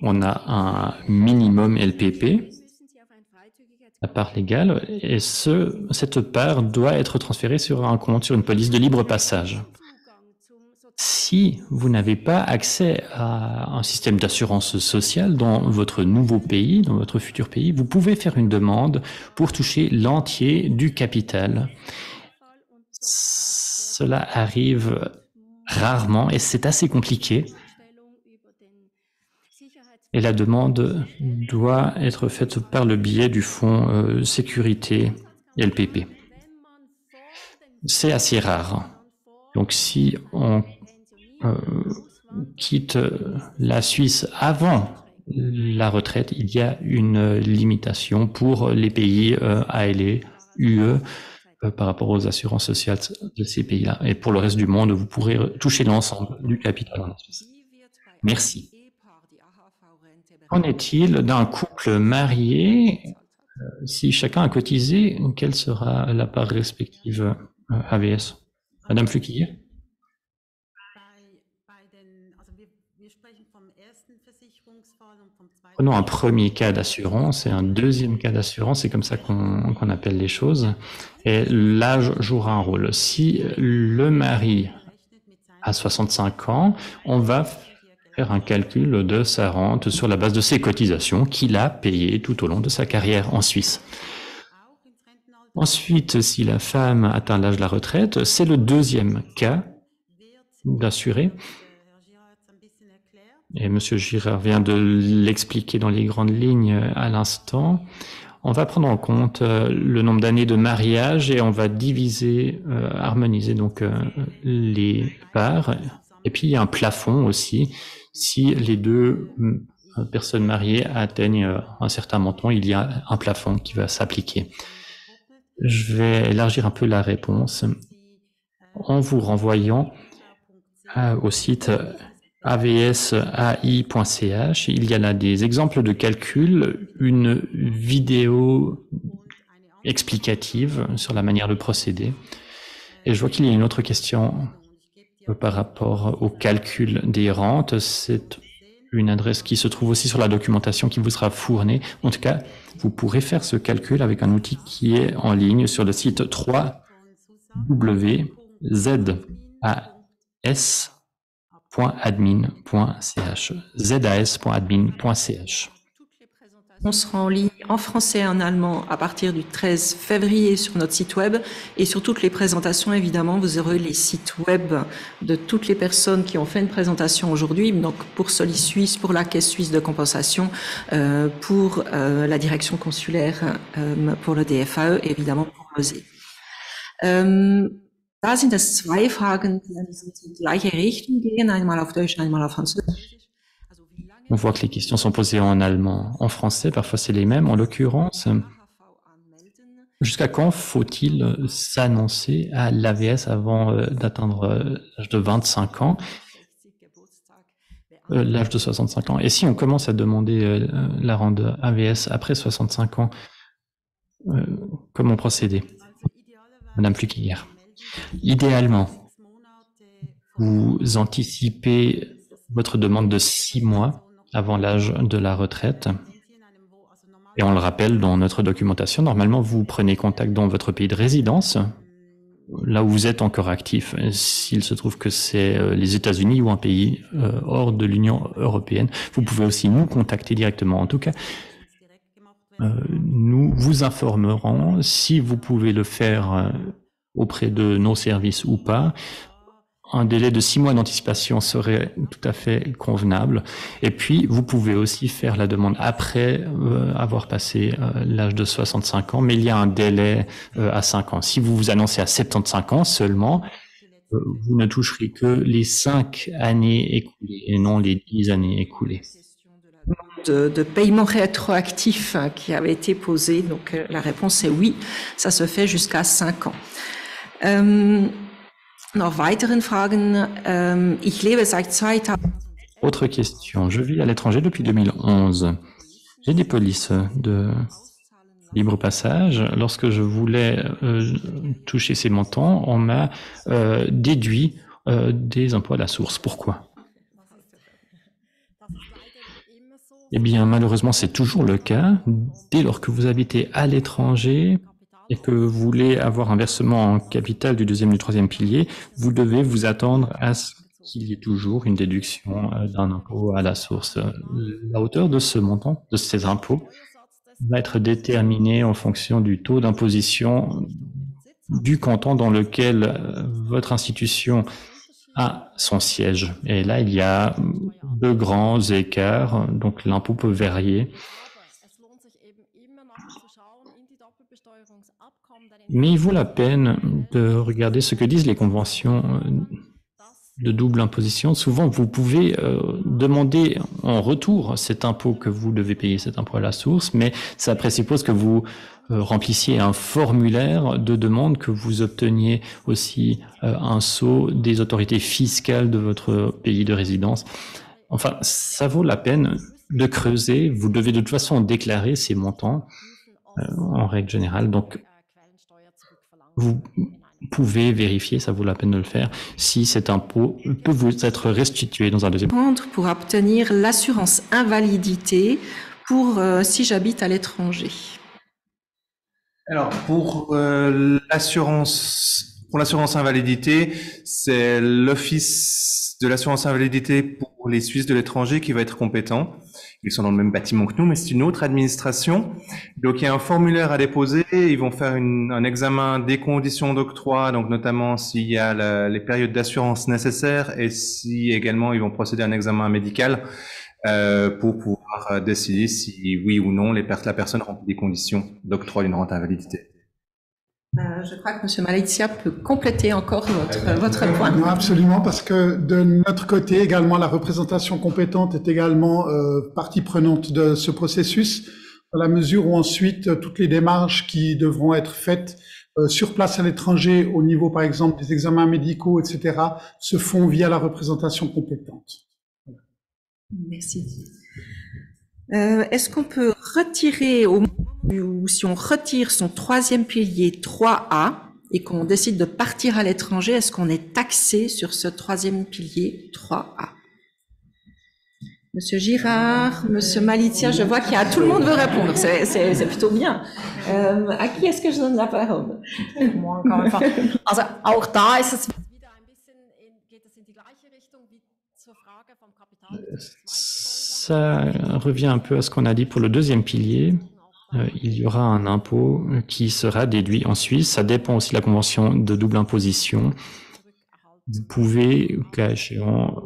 On a un minimum LPP, la part légale, et cette part doit être transférée sur un compte, sur une police de libre passage. Si vous n'avez pas accès à un système d'assurance sociale dans votre nouveau pays, dans votre futur pays, vous pouvez faire une demande pour toucher l'entier du capital. Cela arrive rarement et c'est assez compliqué. Et la demande doit être faite par le biais du fonds sécurité LPP. C'est assez rare. Donc si on quitte la Suisse avant la retraite, il y a une limitation pour les pays ALE, UE, par rapport aux assurances sociales de ces pays-là. Et pour le reste du monde, vous pourrez toucher l'ensemble du capital en Suisse. Merci. Qu'en est-il d'un couple marié? Si chacun a cotisé, quelle sera la part respective AVS? Madame Fluquier? Prenons un premier cas d'assurance et un deuxième cas d'assurance, c'est comme ça qu'on appelle les choses. Et l'âge jouera un rôle. Si le mari a 65 ans, on va faire un calcul de sa rente sur la base de ses cotisations qu'il a payées tout au long de sa carrière en Suisse. Ensuite, si la femme atteint l'âge de la retraite, c'est le deuxième cas d'assuré. Et M. Girard vient de l'expliquer dans les grandes lignes à l'instant. On va prendre en compte le nombre d'années de mariage et on va diviser, harmoniser donc les parts. Et puis il y a un plafond aussi. Si les deux personnes mariées atteignent un certain montant, il y a un plafond qui va s'appliquer. Je vais élargir un peu la réponse en vous renvoyant au site avsai.ch. Il y a là des exemples de calcul, une vidéo explicative sur la manière de procéder. Et je vois qu'il y a une autre question par rapport au calcul des rentes. C'est une adresse qui se trouve aussi sur la documentation qui vous sera fournie. En tout cas, vous pourrez faire ce calcul avec un outil qui est en ligne sur le site www.zas.admin.ch. zas.admin.ch. On sera en ligne en français et en allemand à partir du 13 février sur notre site web, et sur toutes les présentations, évidemment, vous aurez les sites web de toutes les personnes qui ont fait une présentation aujourd'hui, donc pour Solis Suisse, pour la Caisse suisse de compensation, pour la direction consulaire, pour le DFAE et évidemment pour l'OSE. Da sind es zwei Fragen, die in die gleiche Richtung gehen, einmal auf Deutsch, einmal auf Französisch. On voit que les questions sont posées en allemand, en français, parfois c'est les mêmes. En l'occurrence, jusqu'à quand faut-il s'annoncer à l'AVS avant d'atteindre l'âge de 25 ans, l'âge de 65 ans? Et si on commence à demander la rente AVS après 65 ans, comment procéder? Madame Fluquillière. Idéalement, vous anticipez votre demande de 6 mois avant l'âge de la retraite. Et on le rappelle dans notre documentation, normalement, vous prenez contact dans votre pays de résidence, là où vous êtes encore actif. S'il se trouve que c'est les États-Unis ou un pays hors de l'Union européenne, vous pouvez aussi nous contacter directement. En tout cas, nous vous informerons si vous pouvez le faire auprès de nos services ou pas. Un délai de 6 mois d'anticipation serait tout à fait convenable. Et puis, vous pouvez aussi faire la demande après avoir passé l'âge de 65 ans, mais il y a un délai à 5 ans. Si vous vous annoncez à 75 ans seulement, vous ne toucherez que les 5 années écoulées et non les 10 années écoulées. De paiement rétroactif qui avait été posé, donc la réponse est oui, ça se fait jusqu'à 5 ans. Noch weiteren Fragen. Ich lebe seit 2000. Autre question. Je vis à l'étranger depuis 2011. J'ai des polices de libre passage. Lorsque je voulais toucher ces montants, on m'a déduit des impôts à la source. Pourquoi? Eh bien, malheureusement, c'est toujours le cas. Dès lors que vous habitez à l'étranger et que vous voulez avoir un versement en capital du deuxième et du troisième pilier, vous devez vous attendre à ce qu'il y ait toujours une déduction d'un impôt à la source. La hauteur de ce montant, de ces impôts, va être déterminée en fonction du taux d'imposition du canton dans lequel votre institution a son siège. Et là, il y a de grands écarts, donc l'impôt peut varier. Mais il vaut la peine de regarder ce que disent les conventions de double imposition. Souvent, vous pouvez demander en retour cet impôt que vous devez payer, cet impôt à la source, mais ça présuppose que vous remplissiez un formulaire de demande, que vous obteniez aussi un sceau des autorités fiscales de votre pays de résidence. Enfin, ça vaut la peine de creuser. Vous devez de toute façon déclarer ces montants en règle générale. Donc, vous pouvez vérifier, ça vaut la peine de le faire, si cet impôt peut vous être restitué dans un deuxième. Pour obtenir l'assurance invalidité pour si j'habite à l'étranger. Alors, pour l'assurance invalidité, c'est l'Office de l'assurance invalidité pour les Suisses de l'étranger qui va être compétent. Ils sont dans le même bâtiment que nous, mais c'est une autre administration. Donc, il y a un formulaire à déposer. Ils vont faire un examen des conditions d'octroi, donc notamment s'il y a les périodes d'assurance nécessaires et si également ils vont procéder à un examen médical pour pouvoir décider si oui ou non la personne remplit les conditions d'octroi d'une rente invalidité. Je crois que M. Malizia peut compléter encore votre point. Non, absolument, parce que de notre côté également, la représentation compétente est également partie prenante de ce processus, dans la mesure où ensuite toutes les démarches qui devront être faites sur place à l'étranger, au niveau par exemple des examens médicaux, etc., se font via la représentation compétente. Merci. Est-ce qu'on peut retirer, ou si on retire son troisième pilier 3A et qu'on décide de partir à l'étranger, est-ce qu'on est taxé sur ce troisième pilier 3A? Monsieur Girard, Monsieur Malizia, je vois qu'il y a tout le monde veut répondre, c'est plutôt bien. À qui est-ce que je donne la parole? Moi, encore une fois. Also auch da ist es wieder ein bisschen, geht es in die gleiche Richtung wie zur Frage vom Kapital. Ça revient un peu à ce qu'on a dit pour le deuxième pilier. Il y aura un impôt qui sera déduit en Suisse. Ça dépend aussi de la convention de double imposition. Vous pouvez, cas échéant,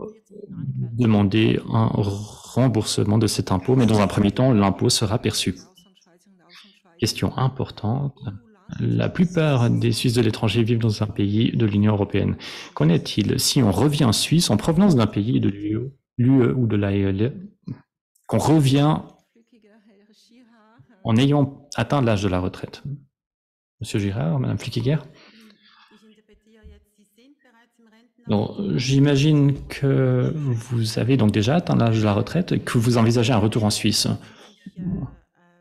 demander un remboursement de cet impôt, mais dans un premier temps, l'impôt sera perçu. Question importante. La plupart des Suisses de l'étranger vivent dans un pays de l'Union européenne. Qu'en est-il si on revient en Suisse en provenance d'un pays de l'UE ou de l'AEL, qu'on revient en ayant atteint l'âge de la retraite? Monsieur Girard, Madame Flickiger? J'imagine que vous avez donc déjà atteint l'âge de la retraite et que vous envisagez un retour en Suisse.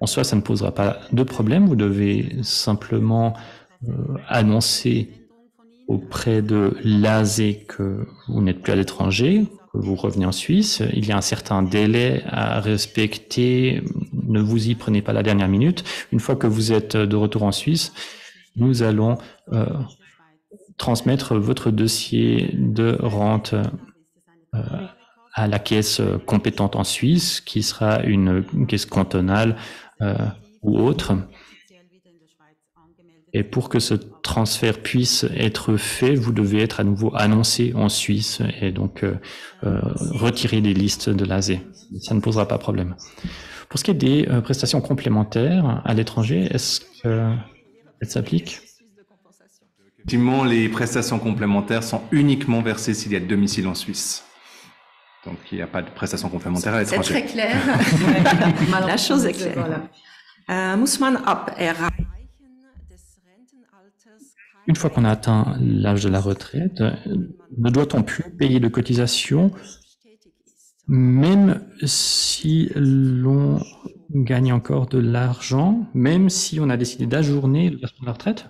En soi, ça ne posera pas de problème. Vous devez simplement annoncer auprès de l'ASE que vous n'êtes plus à l'étranger, que vous revenez en Suisse. Il y a un certain délai à respecter. Ne vous y prenez pas la dernière minute. Une fois que vous êtes de retour en Suisse, nous allons transmettre votre dossier de rente à la caisse compétente en Suisse, qui sera une caisse cantonale ou autre. Et pour que ce transfert puisse être fait, vous devez être à nouveau annoncé en Suisse et donc retirer des listes de l'ASE. Ça ne posera pas de problème. Pour ce qui est des prestations complémentaires à l'étranger, est-ce qu'elles s'appliquent? Effectivement, les prestations complémentaires sont uniquement versées s'il y a domicile en Suisse. Donc, il n'y a pas de prestations complémentaires à l'étranger. C'est très clair. La chose est claire. Muss man ab erreichen des Rentenalters Une fois qu'on a atteint l'âge de la retraite, ne doit-on plus payer de cotisations même si l'on gagne encore de l'argent, même si on a décidé d'ajourner le versement de la retraite?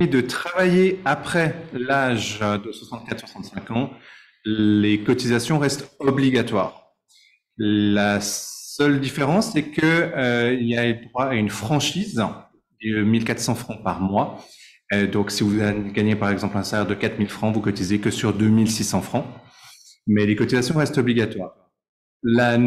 Et de travailler après l'âge de 64-65 ans, les cotisations restent obligatoires. La seule différence, c'est que il y a droit à une franchise de 1 400 francs par mois. Donc, si vous gagnez par exemple un salaire de 4 000 francs, vous cotisez que sur 2 600 francs. Mais les cotisations restent obligatoires. La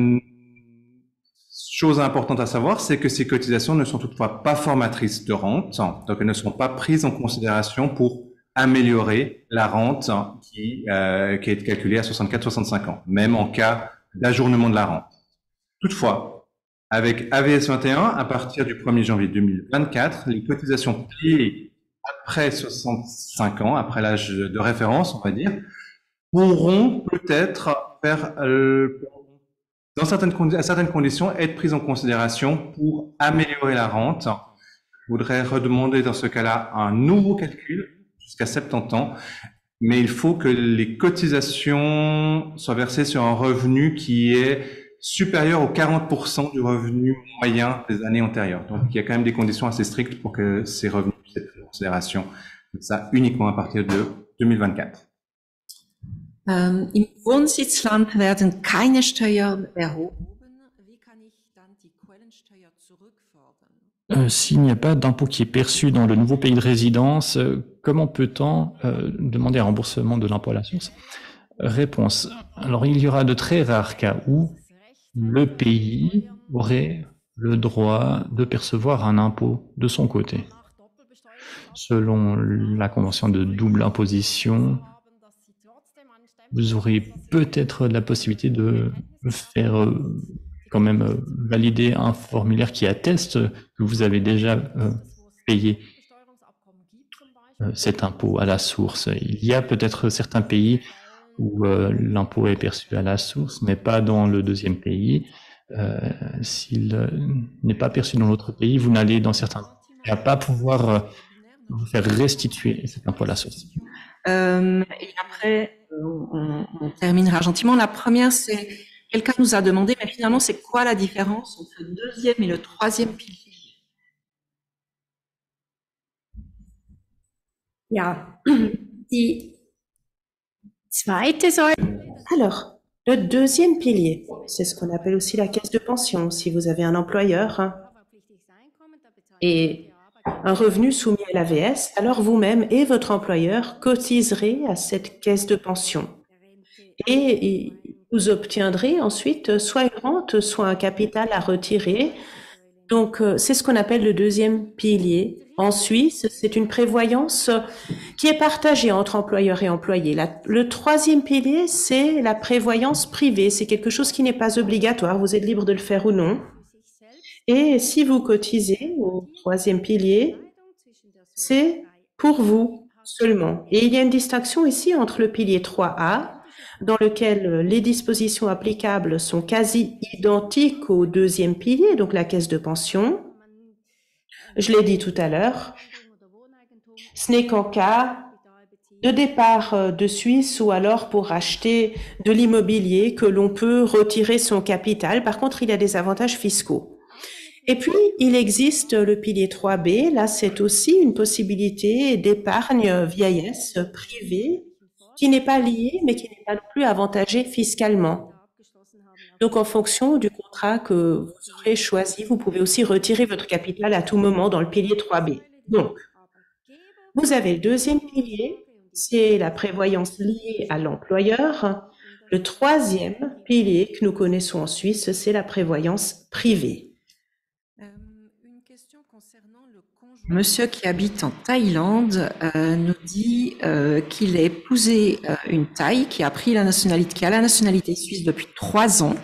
chose importante à savoir, c'est que ces cotisations ne sont toutefois pas formatrices de rente, donc elles ne seront pas prises en considération pour améliorer la rente qui est calculée à 64-65 ans, même en cas d'ajournement de la rente. Toutefois, avec AVS 21, à partir du 1er janvier 2024, les cotisations payées après 65 ans, après l'âge de référence, on va dire, pourront peut-être faire, à certaines conditions, être prises en considération pour améliorer la rente. Je voudrais redemander dans ce cas-là un nouveau calcul jusqu'à 70 ans, mais il faut que les cotisations soient versées sur un revenu qui est supérieur aux 40% du revenu moyen des années antérieures. Donc, il y a quand même des conditions assez strictes pour que ces revenus puissent être pris en considération. Ça uniquement à partir de 2024. Im Wohnsitzland werden keine Steuern erhoben. Wie kann ich dann die Quellensteuer zurückfordern? S'il n'y a pas d'impôt qui est perçu dans le nouveau pays de résidence, comment peut-on demander un remboursement de l'impôt à la source? Réponse. Alors, il y aura de très rares cas où le pays aurait le droit de percevoir un impôt de son côté. Selon la convention de double imposition, vous aurez peut-être la possibilité de faire quand même valider un formulaire qui atteste que vous avez déjà payé cet impôt à la source. Il y a peut-être certains pays où l'impôt est perçu à la source, mais pas dans le deuxième pays. S'il n'est pas perçu dans l'autre pays, vous n'allez dans certains cas pas pouvoir vous faire restituer cet impôt à la source. Et après, on terminera gentiment. La première, c'est quelqu'un nous a demandé, mais finalement, c'est quoi la différence entre le deuxième et le troisième pilier? Ja, die zweite Säule. Alors, le deuxième pilier, c'est ce qu'on appelle aussi la caisse de pension. Si vous avez un employeur et un revenu soumis à l'AVS, alors vous-même et votre employeur cotiserez à cette caisse de pension. Et vous obtiendrez ensuite soit une rente, soit un capital à retirer. Donc, c'est ce qu'on appelle le deuxième pilier. En Suisse, c'est une prévoyance qui est partagée entre employeurs et employés. Le troisième pilier, c'est la prévoyance privée. C'est quelque chose qui n'est pas obligatoire. Vous êtes libre de le faire ou non. Et si vous cotisez au troisième pilier, c'est pour vous seulement. Et il y a une distinction ici entre le pilier 3A, dans lequel les dispositions applicables sont quasi identiques au deuxième pilier, donc la caisse de pension. Je l'ai dit tout à l'heure, ce n'est qu'en cas de départ de Suisse ou alors pour acheter de l'immobilier que l'on peut retirer son capital. Par contre, il y a des avantages fiscaux. Et puis, il existe le pilier 3B. Là, c'est aussi une possibilité d'épargne vieillesse privée qui n'est pas liée, mais qui n'est pas non plus avantagée fiscalement. Donc, en fonction du contrat que vous aurez choisi, vous pouvez aussi retirer votre capital à tout moment dans le pilier 3B. Donc, vous avez le deuxième pilier, c'est la prévoyance liée à l'employeur. Le troisième pilier que nous connaissons en Suisse, c'est la prévoyance privée. Une question concernant le conjoint. Monsieur qui habite en Thaïlande nous dit qu'il a épousé une Thaï qui a la nationalité suisse depuis 3 ans.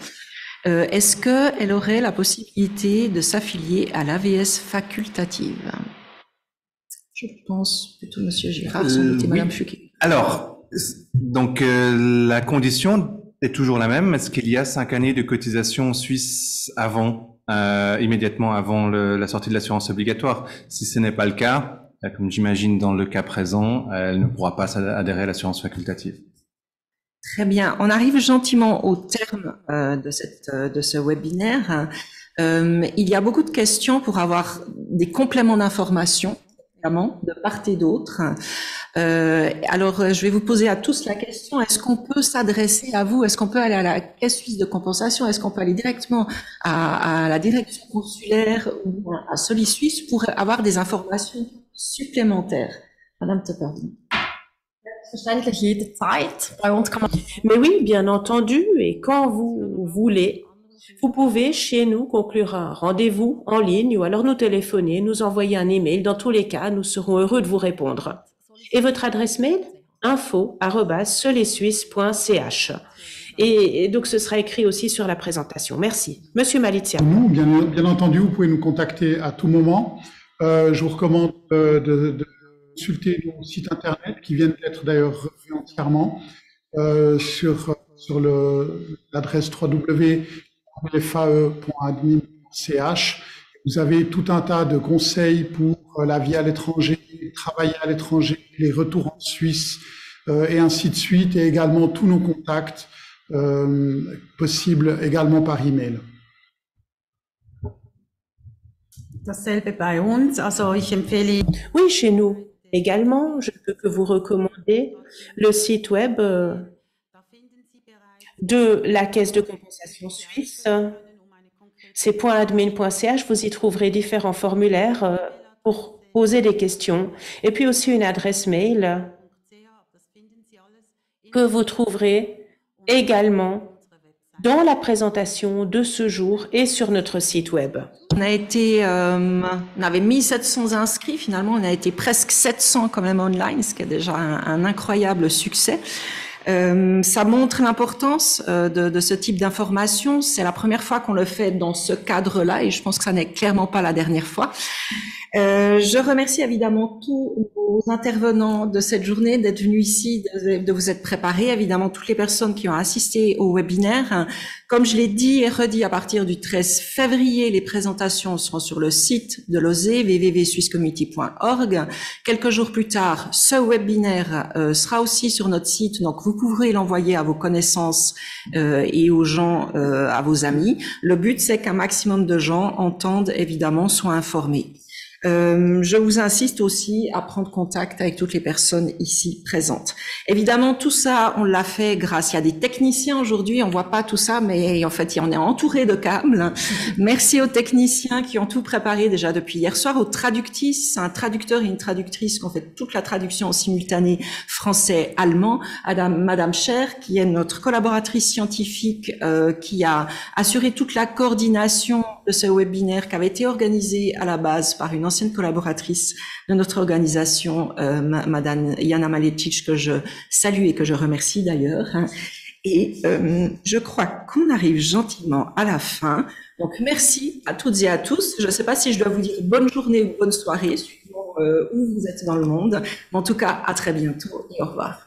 Est-ce qu'elle aurait la possibilité de s'affilier à l'AVS facultative? Je pense plutôt Monsieur Girard, sans doute, et Madame Fuquet. Alors, donc la condition est toujours la même. Est-ce qu'il y a 5 années de cotisation suisse avant, immédiatement avant la sortie de l'assurance obligatoire? Si ce n'est pas le cas, comme j'imagine dans le cas présent, elle ne pourra pas adhérer à l'assurance facultative. Très bien. On arrive gentiment au terme de ce webinaire. Il y a beaucoup de questions pour avoir des compléments d'information, évidemment, de part et d'autre. Alors, je vais vous poser à tous la question, est-ce qu'on peut s'adresser à vous? Est-ce qu'on peut aller à la Caisse suisse de compensation? Est-ce qu'on peut aller directement à la direction consulaire ou à Soli Suisse pour avoir des informations supplémentaires? Madame Topperville. Selbstverständlich jederzeit. Bei uns kann man. Mais oui, bien entendu, et quand vous voulez, vous pouvez chez nous conclure un rendez-vous en ligne ou alors nous téléphoner, nous envoyer un email. Dans tous les cas, nous serons heureux de vous répondre. Et votre adresse mail? info@solessuisse.ch. Et donc, ce sera écrit aussi sur la présentation. Merci. Monsieur Malizia. Nous, bien entendu, vous pouvez nous contacter à tout moment. Je vous recommande de consulter nos sites internet qui viennent d'être d'ailleurs revus entièrement sur l'adresse www.fae.admin.ch. Vous avez tout un tas de conseils pour la vie à l'étranger, travailler à l'étranger, les retours en Suisse et ainsi de suite, et également tous nos contacts possibles également par email. Dasselbe bei uns. Also ich empfehle. Oui, chez nous également, je peux que vous recommander le site web de la Caisse de compensation suisse. C'est .admin.ch, vous y trouverez différents formulaires pour poser des questions. Et puis aussi une adresse mail que vous trouverez également dans la présentation de ce jour et sur notre site web. On avait 1700 inscrits, finalement on a été presque 700 quand même online, ce qui est déjà un incroyable succès. Ça montre l'importance de ce type d'information. C'est la première fois qu'on le fait dans ce cadre-là et je pense que ça n'est clairement pas la dernière fois. Je remercie évidemment tous nos intervenants de cette journée d'être venus ici, de vous être préparés, évidemment toutes les personnes qui ont assisté au webinaire. Comme je l'ai dit et redit, à partir du 13 février, les présentations seront sur le site de l'OSE, www.swisscommunity.org. Quelques jours plus tard, ce webinaire sera aussi sur notre site, donc vous pourrez l'envoyer à vos connaissances et aux gens, à vos amis. Le but, c'est qu'un maximum de gens entendent, évidemment, soient informés. Je vous insiste aussi à prendre contact avec toutes les personnes ici présentes. Évidemment, tout ça, on l'a fait grâce, il y a des techniciens aujourd'hui, on voit pas tout ça, mais en fait, on est entouré de câbles. Merci aux techniciens qui ont tout préparé déjà depuis hier soir, aux traductrices, un traducteur et une traductrice qui ont fait toute la traduction en simultané français-allemand, Madame Cher, qui est notre collaboratrice scientifique, qui a assuré toute la coordination de ce webinaire qui avait été organisé à la base par une ancienne collaboratrice de notre organisation, Madame Jana Malecic, que je salue et que je remercie d'ailleurs. Et je crois qu'on arrive gentiment à la fin. Donc merci à toutes et à tous. Je ne sais pas si je dois vous dire bonne journée ou bonne soirée, suivant où vous êtes dans le monde. Mais en tout cas, à très bientôt et au revoir.